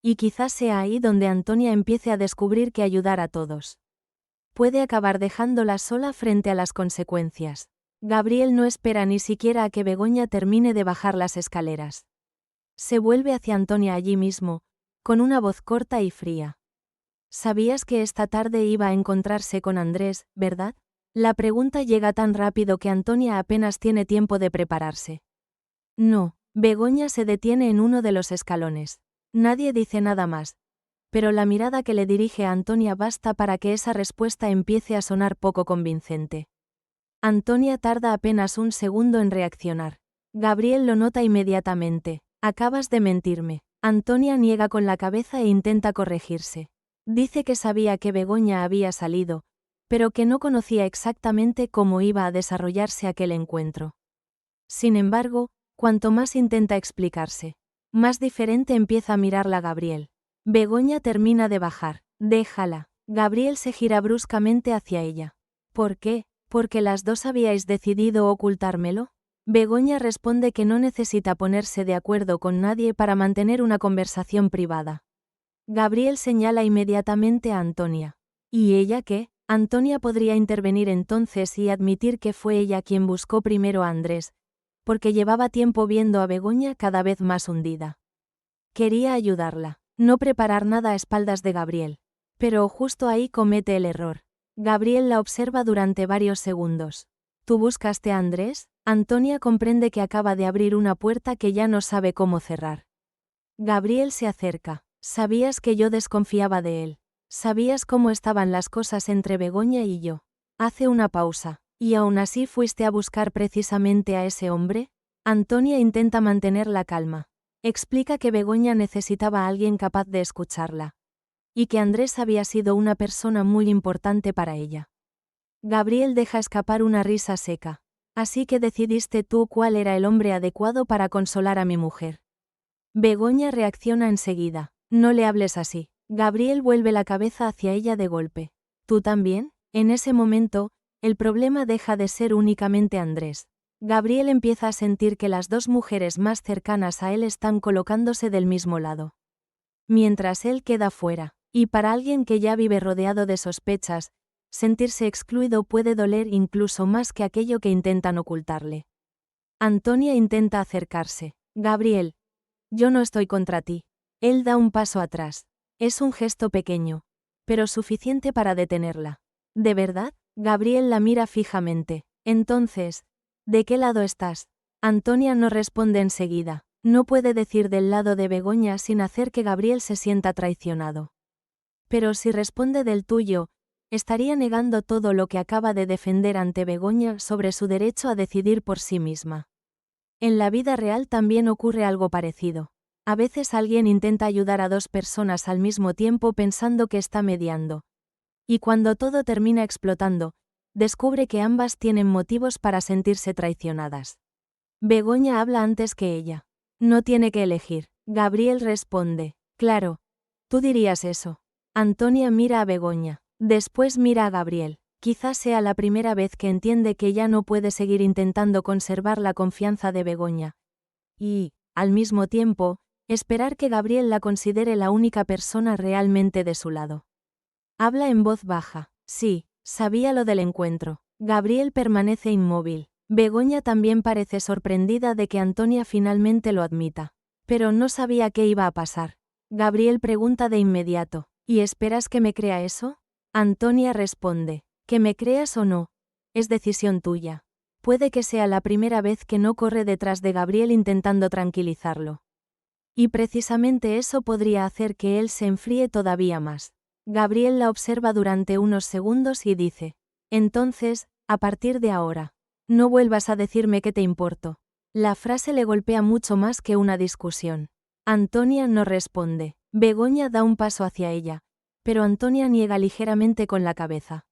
Y quizás sea ahí donde Antonia empiece a descubrir que ayudar a todos puede acabar dejándola sola frente a las consecuencias. Gabriel no espera ni siquiera a que Begoña termine de bajar las escaleras. Se vuelve hacia Antonia allí mismo, con una voz corta y fría. ¿Sabías que esta tarde iba a encontrarse con Andrés, verdad? La pregunta llega tan rápido que Antonia apenas tiene tiempo de prepararse. No. Begoña se detiene en uno de los escalones. Nadie dice nada más. Pero la mirada que le dirige a Antonia basta para que esa respuesta empiece a sonar poco convincente. Antonia tarda apenas un segundo en reaccionar. Gabriel lo nota inmediatamente. Acabas de mentirme. Antonia niega con la cabeza e intenta corregirse. Dice que sabía que Begoña había salido, pero que no conocía exactamente cómo iba a desarrollarse aquel encuentro. Sin embargo, cuanto más intenta explicarse, más diferente empieza a mirarla Gabriel. Begoña termina de bajar. Déjala. Gabriel se gira bruscamente hacia ella. ¿Por qué? ¿Porque las dos habíais decidido ocultármelo? Begoña responde que no necesita ponerse de acuerdo con nadie para mantener una conversación privada. Gabriel señala inmediatamente a Antonia. ¿Y ella qué? Antonia podría intervenir entonces y admitir que fue ella quien buscó primero a Andrés, porque llevaba tiempo viendo a Begoña cada vez más hundida. Quería ayudarla, no preparar nada a espaldas de Gabriel. Pero justo ahí comete el error. Gabriel la observa durante varios segundos. ¿Tú buscaste a Andrés? Antonia comprende que acaba de abrir una puerta que ya no sabe cómo cerrar. Gabriel se acerca. Sabías que yo desconfiaba de él. Sabías cómo estaban las cosas entre Begoña y yo. Hace una pausa. ¿Y aún así fuiste a buscar precisamente a ese hombre? Antonia intenta mantener la calma. Explica que Begoña necesitaba a alguien capaz de escucharla. Y que Andrés había sido una persona muy importante para ella. Gabriel deja escapar una risa seca. Así que decidiste tú cuál era el hombre adecuado para consolar a mi mujer. Begoña reacciona enseguida. No le hables así. Gabriel vuelve la cabeza hacia ella de golpe. ¿Tú también? En ese momento, el problema deja de ser únicamente Andrés. Gabriel empieza a sentir que las dos mujeres más cercanas a él están colocándose del mismo lado. Mientras él queda fuera, y para alguien que ya vive rodeado de sospechas, sentirse excluido puede doler incluso más que aquello que intentan ocultarle. Antonia intenta acercarse. Gabriel. Yo no estoy contra ti. Él da un paso atrás. Es un gesto pequeño, pero suficiente para detenerla. ¿De verdad? Gabriel la mira fijamente. Entonces, ¿de qué lado estás? Antonia no responde enseguida. No puede decir del lado de Begoña sin hacer que Gabriel se sienta traicionado. Pero si responde del tuyo, estaría negando todo lo que acaba de defender ante Begoña sobre su derecho a decidir por sí misma. En la vida real también ocurre algo parecido. A veces alguien intenta ayudar a dos personas al mismo tiempo pensando que está mediando. Y cuando todo termina explotando, descubre que ambas tienen motivos para sentirse traicionadas. Begoña habla antes que ella. No tiene que elegir. Gabriel responde. Claro. Tú dirías eso. Antonia mira a Begoña. Después mira a Gabriel. Quizás sea la primera vez que entiende que ya no puede seguir intentando conservar la confianza de Begoña. Y, al mismo tiempo, esperar que Gabriel la considere la única persona realmente de su lado. Habla en voz baja. Sí, sabía lo del encuentro. Gabriel permanece inmóvil. Begoña también parece sorprendida de que Antonia finalmente lo admita. Pero no sabía qué iba a pasar. Gabriel pregunta de inmediato. ¿Y esperas que me crea eso? Antonia responde. Que me creas o no, es decisión tuya. Puede que sea la primera vez que no corre detrás de Gabriel intentando tranquilizarlo. Y precisamente eso podría hacer que él se enfríe todavía más. Gabriel la observa durante unos segundos y dice. Entonces, a partir de ahora, no vuelvas a decirme que te importo. La frase le golpea mucho más que una discusión. Antonia no responde. Begoña da un paso hacia ella, pero Antonia niega ligeramente con la cabeza.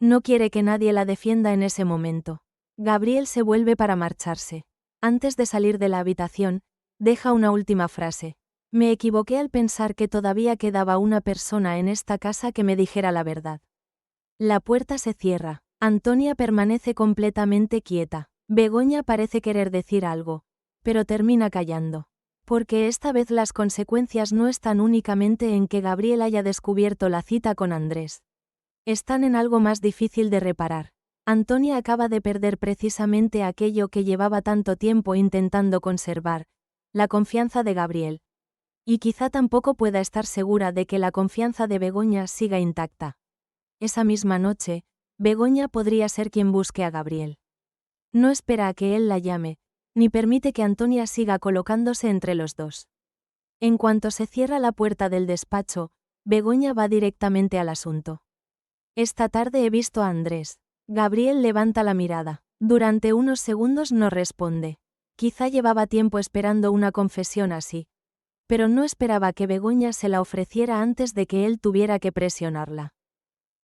No quiere que nadie la defienda en ese momento. Gabriel se vuelve para marcharse. Antes de salir de la habitación, deja una última frase. Me equivoqué al pensar que todavía quedaba una persona en esta casa que me dijera la verdad. La puerta se cierra. Antonia permanece completamente quieta. Begoña parece querer decir algo, pero termina callando. Porque esta vez las consecuencias no están únicamente en que Gabriel haya descubierto la cita con Andrés. Están en algo más difícil de reparar. Antonia acaba de perder precisamente aquello que llevaba tanto tiempo intentando conservar, la confianza de Gabriel. Y quizá tampoco pueda estar segura de que la confianza de Begoña siga intacta. Esa misma noche, Begoña podría ser quien busque a Gabriel. No espera a que él la llame, ni permite que Antonia siga colocándose entre los dos. En cuanto se cierra la puerta del despacho, Begoña va directamente al asunto. Esta tarde he visto a Andrés. Gabriel levanta la mirada. Durante unos segundos no responde. Quizá llevaba tiempo esperando una confesión así. Pero no esperaba que Begoña se la ofreciera antes de que él tuviera que presionarla.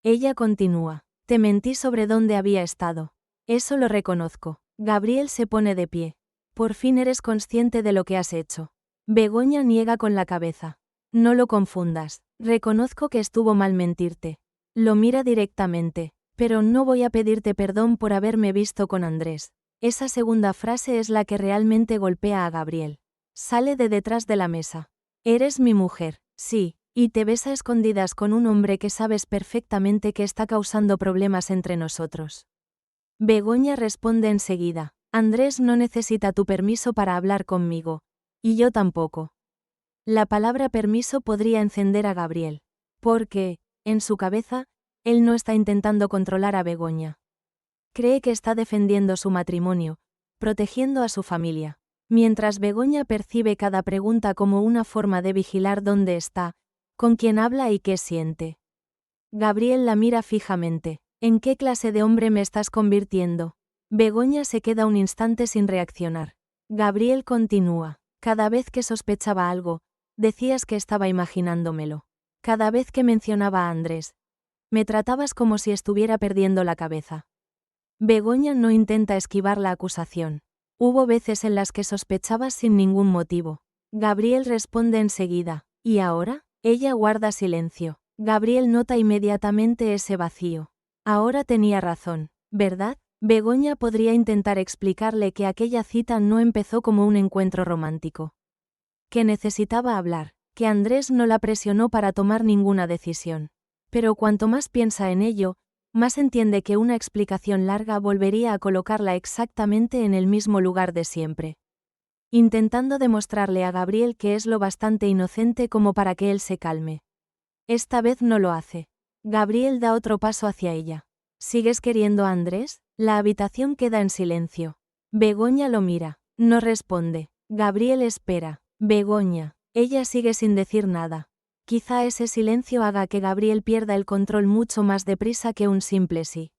Ella continúa. Te mentí sobre dónde había estado. Eso lo reconozco. Gabriel se pone de pie. Por fin eres consciente de lo que has hecho. Begoña niega con la cabeza. No lo confundas. Reconozco que estuvo mal mentirte. Lo mira directamente. Pero no voy a pedirte perdón por haberme visto con Andrés. Esa segunda frase es la que realmente golpea a Gabriel. Sale de detrás de la mesa. Eres mi mujer, sí, y te ves a escondidas con un hombre que sabes perfectamente que está causando problemas entre nosotros. Begoña responde enseguida. Andrés no necesita tu permiso para hablar conmigo. Y yo tampoco. La palabra permiso podría encender a Gabriel. Porque, en su cabeza, él no está intentando controlar a Begoña. Cree que está defendiendo su matrimonio, protegiendo a su familia. Mientras Begoña percibe cada pregunta como una forma de vigilar dónde está, con quién habla y qué siente. Gabriel la mira fijamente. ¿En qué clase de hombre me estás convirtiendo? Begoña se queda un instante sin reaccionar. Gabriel continúa. Cada vez que sospechaba algo, decías que estaba imaginándomelo. Cada vez que mencionaba a Andrés, me tratabas como si estuviera perdiendo la cabeza. Begoña no intenta esquivar la acusación. Hubo veces en las que sospechabas sin ningún motivo. Gabriel responde enseguida. ¿Y ahora? Ella guarda silencio. Gabriel nota inmediatamente ese vacío. Ahora tenía razón, ¿verdad? Begoña podría intentar explicarle que aquella cita no empezó como un encuentro romántico. Que necesitaba hablar, que Andrés no la presionó para tomar ninguna decisión. Pero cuanto más piensa en ello, más entiende que una explicación larga volvería a colocarla exactamente en el mismo lugar de siempre. Intentando demostrarle a Gabriel que es lo bastante inocente como para que él se calme. Esta vez no lo hace. Gabriel da otro paso hacia ella. ¿Sigues queriendo a Andrés? La habitación queda en silencio. Begoña lo mira. No responde. Gabriel espera. Begoña. Ella sigue sin decir nada. Quizá ese silencio haga que Gabriel pierda el control mucho más deprisa que un simple sí.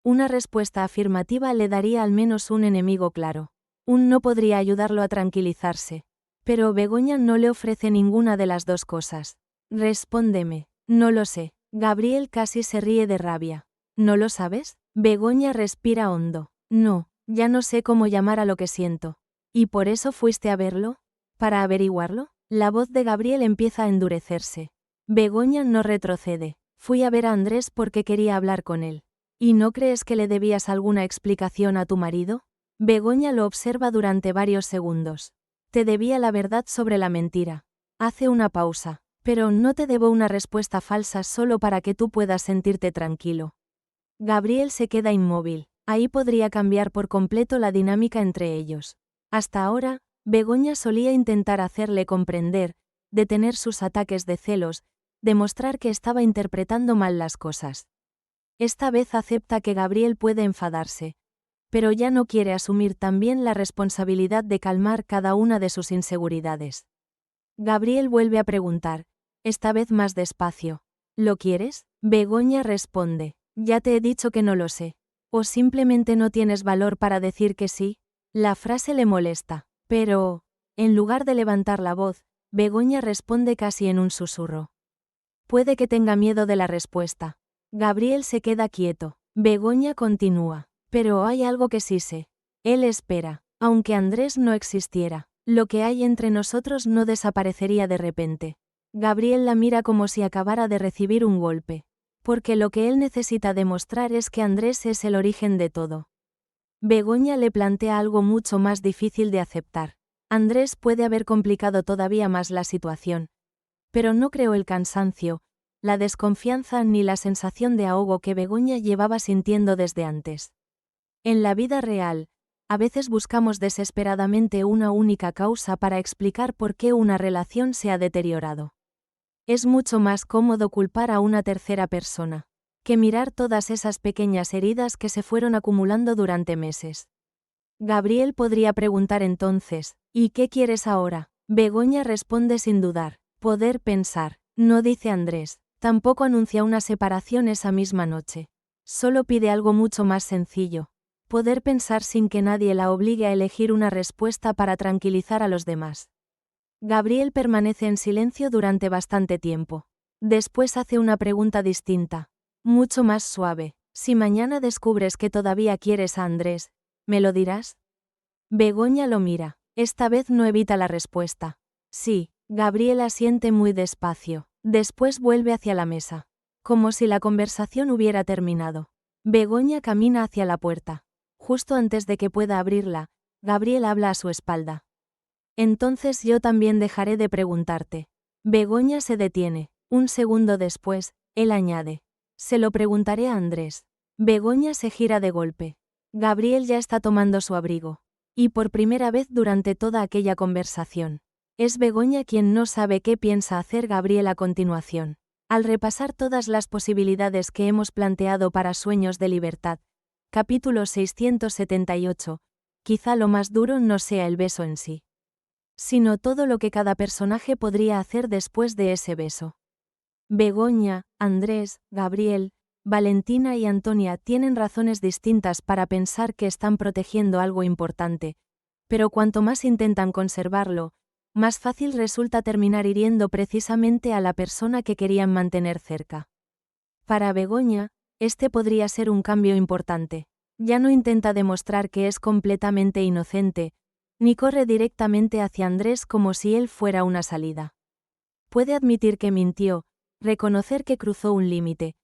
Una respuesta afirmativa le daría al menos un enemigo claro. Un no podría ayudarlo a tranquilizarse. Pero Begoña no le ofrece ninguna de las dos cosas. Respóndeme. No lo sé. Gabriel casi se ríe de rabia. ¿No lo sabes? Begoña respira hondo. No, ya no sé cómo llamar a lo que siento. ¿Y por eso fuiste a verlo? ¿Para averiguarlo? La voz de Gabriel empieza a endurecerse. Begoña no retrocede. Fui a ver a Andrés porque quería hablar con él. ¿Y no crees que le debías alguna explicación a tu marido? Begoña lo observa durante varios segundos. Te debía la verdad sobre la mentira. Hace una pausa. Pero no te debo una respuesta falsa solo para que tú puedas sentirte tranquilo. Gabriel se queda inmóvil. Ahí podría cambiar por completo la dinámica entre ellos. Hasta ahora, Begoña solía intentar hacerle comprender, detener sus ataques de celos, demostrar que estaba interpretando mal las cosas. Esta vez acepta que Gabriel puede enfadarse, pero ya no quiere asumir también la responsabilidad de calmar cada una de sus inseguridades. Gabriel vuelve a preguntar, esta vez más despacio. ¿Lo quieres? Begoña responde, ya te he dicho que no lo sé. ¿O simplemente no tienes valor para decir que sí? La frase le molesta, pero, en lugar de levantar la voz, Begoña responde casi en un susurro. Puede que tenga miedo de la respuesta. Gabriel se queda quieto. Begoña continúa, pero hay algo que sí sé. Él espera, aunque Andrés no existiera. Lo que hay entre nosotros no desaparecería de repente. Gabriel la mira como si acabara de recibir un golpe. Porque lo que él necesita demostrar es que Andrés es el origen de todo. Begoña le plantea algo mucho más difícil de aceptar. Andrés puede haber complicado todavía más la situación. Pero no creó el cansancio, la desconfianza ni la sensación de ahogo que Begoña llevaba sintiendo desde antes. En la vida real, a veces buscamos desesperadamente una única causa para explicar por qué una relación se ha deteriorado. Es mucho más cómodo culpar a una tercera persona, que mirar todas esas pequeñas heridas que se fueron acumulando durante meses. Gabriel podría preguntar entonces, ¿y qué quieres ahora? Begoña responde sin dudar, poder pensar. No dice Andrés, tampoco anuncia una separación esa misma noche. Solo pide algo mucho más sencillo, poder pensar sin que nadie la obligue a elegir una respuesta para tranquilizar a los demás. Gabriel permanece en silencio durante bastante tiempo. Después hace una pregunta distinta, mucho más suave. Si mañana descubres que todavía quieres a Andrés, ¿me lo dirás? Begoña lo mira. Esta vez no evita la respuesta. Sí, Gabriel asiente muy despacio. Después vuelve hacia la mesa. Como si la conversación hubiera terminado. Begoña camina hacia la puerta. Justo antes de que pueda abrirla, Gabriel habla a su espalda. Entonces yo también dejaré de preguntarte. Begoña se detiene. Un segundo después, él añade. Se lo preguntaré a Andrés. Begoña se gira de golpe. Gabriel ya está tomando su abrigo. Y por primera vez durante toda aquella conversación. Es Begoña quien no sabe qué piensa hacer Gabriel a continuación. Al repasar todas las posibilidades que hemos planteado para Sueños de Libertad, capítulo 678, quizá lo más duro no sea el beso en sí, sino todo lo que cada personaje podría hacer después de ese beso. Begoña, Andrés, Gabriel, Valentina y Antonia tienen razones distintas para pensar que están protegiendo algo importante, pero cuanto más intentan conservarlo, más fácil resulta terminar hiriendo precisamente a la persona que querían mantener cerca. Para Begoña, este podría ser un cambio importante. Ya no intenta demostrar que es completamente inocente, ni corre directamente hacia Andrés como si él fuera una salida. Puede admitir que mintió, reconocer que cruzó un límite,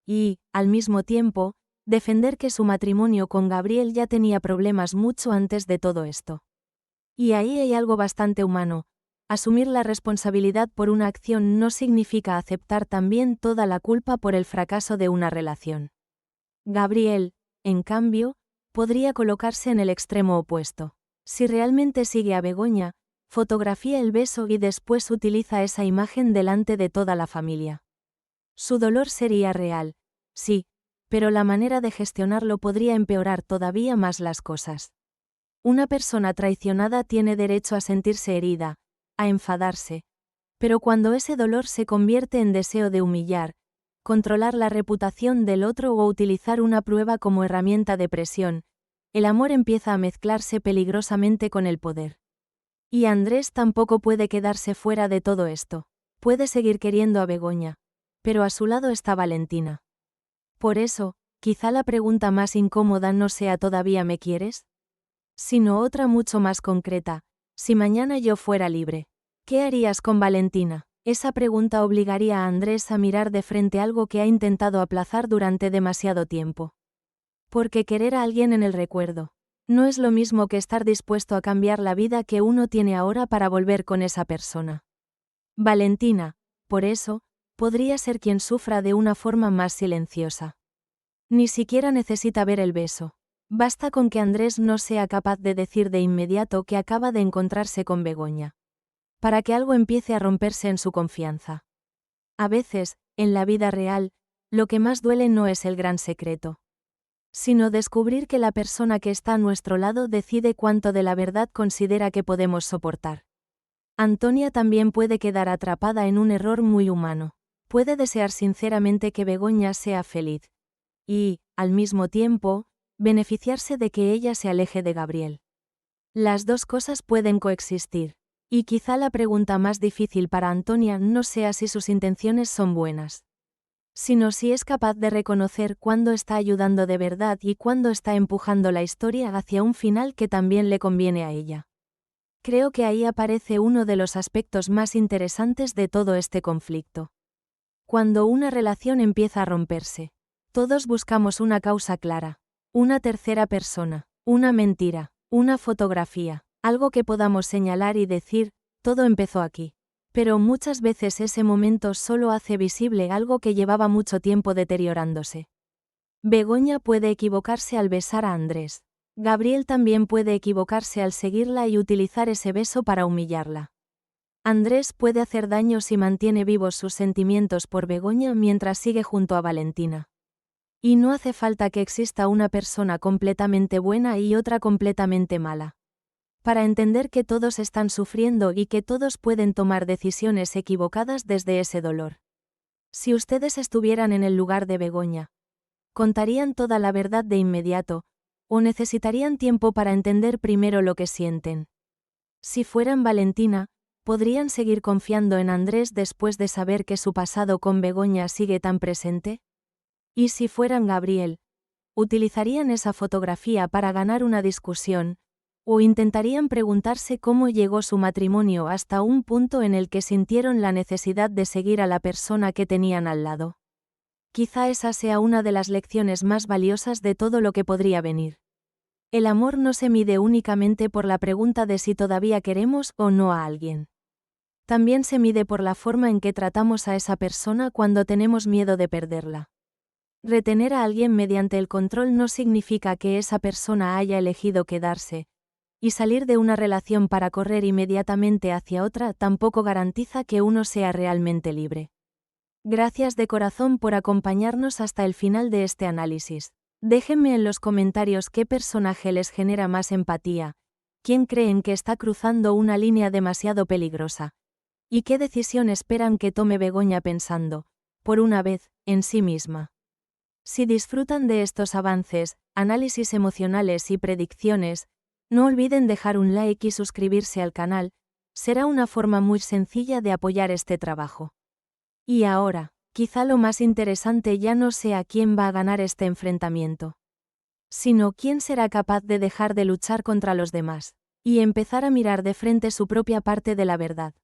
y, al mismo tiempo, defender que su matrimonio con Gabriel ya tenía problemas mucho antes de todo esto. Y ahí hay algo bastante humano. Asumir la responsabilidad por una acción no significa aceptar también toda la culpa por el fracaso de una relación. Gabriel, en cambio, podría colocarse en el extremo opuesto. Si realmente sigue a Begoña, fotografía el beso y después utiliza esa imagen delante de toda la familia. Su dolor sería real, sí, pero la manera de gestionarlo podría empeorar todavía más las cosas. Una persona traicionada tiene derecho a sentirse herida, a enfadarse, pero cuando ese dolor se convierte en deseo de humillar, controlar la reputación del otro o utilizar una prueba como herramienta de presión, el amor empieza a mezclarse peligrosamente con el poder. Y Andrés tampoco puede quedarse fuera de todo esto. Puede seguir queriendo a Begoña, pero a su lado está Valentina. Por eso, quizá la pregunta más incómoda no sea ¿todavía me quieres?, sino otra mucho más concreta: si mañana yo fuera libre, ¿qué harías con Valentina? Esa pregunta obligaría a Andrés a mirar de frente algo que ha intentado aplazar durante demasiado tiempo. Porque querer a alguien en el recuerdo no es lo mismo que estar dispuesto a cambiar la vida que uno tiene ahora para volver con esa persona. Valentina, por eso, podría ser quien sufra de una forma más silenciosa. Ni siquiera necesita ver el beso. Basta con que Andrés no sea capaz de decir de inmediato que acaba de encontrarse con Begoña, para que algo empiece a romperse en su confianza. A veces, en la vida real, lo que más duele no es el gran secreto, sino descubrir que la persona que está a nuestro lado decide cuánto de la verdad considera que podemos soportar. Antonia también puede quedar atrapada en un error muy humano. Puede desear sinceramente que Begoña sea feliz. Y, al mismo tiempo, beneficiarse de que ella se aleje de Gabriel. Las dos cosas pueden coexistir. Y quizá la pregunta más difícil para Antonia no sea si sus intenciones son buenas, sino si es capaz de reconocer cuándo está ayudando de verdad y cuándo está empujando la historia hacia un final que también le conviene a ella. Creo que ahí aparece uno de los aspectos más interesantes de todo este conflicto. Cuando una relación empieza a romperse, todos buscamos una causa clara, una tercera persona, una mentira, una fotografía, algo que podamos señalar y decir, todo empezó aquí. Pero muchas veces ese momento solo hace visible algo que llevaba mucho tiempo deteriorándose. Begoña puede equivocarse al besar a Andrés. Gabriel también puede equivocarse al seguirla y utilizar ese beso para humillarla. Andrés puede hacer daño si mantiene vivos sus sentimientos por Begoña mientras sigue junto a Valentina. Y no hace falta que exista una persona completamente buena y otra completamente mala. Para entender que todos están sufriendo y que todos pueden tomar decisiones equivocadas desde ese dolor. Si ustedes estuvieran en el lugar de Begoña, ¿contarían toda la verdad de inmediato, o necesitarían tiempo para entender primero lo que sienten? Si fueran Valentina, ¿podrían seguir confiando en Andrés después de saber que su pasado con Begoña sigue tan presente? Y si fueran Gabriel, ¿utilizarían esa fotografía para ganar una discusión, o intentarían preguntarse cómo llegó su matrimonio hasta un punto en el que sintieron la necesidad de seguir a la persona que tenían al lado? Quizá esa sea una de las lecciones más valiosas de todo lo que podría venir. El amor no se mide únicamente por la pregunta de si todavía queremos o no a alguien. También se mide por la forma en que tratamos a esa persona cuando tenemos miedo de perderla. Retener a alguien mediante el control no significa que esa persona haya elegido quedarse, y salir de una relación para correr inmediatamente hacia otra tampoco garantiza que uno sea realmente libre. Gracias de corazón por acompañarnos hasta el final de este análisis. Déjenme en los comentarios qué personaje les genera más empatía, quién creen que está cruzando una línea demasiado peligrosa, y qué decisión esperan que tome Begoña pensando, por una vez, en sí misma. Si disfrutan de estos avances, análisis emocionales y predicciones, no olviden dejar un like y suscribirse al canal, será una forma muy sencilla de apoyar este trabajo. Y ahora, quizá lo más interesante ya no sea quién va a ganar este enfrentamiento, sino quién será capaz de dejar de luchar contra los demás, y empezar a mirar de frente su propia parte de la verdad.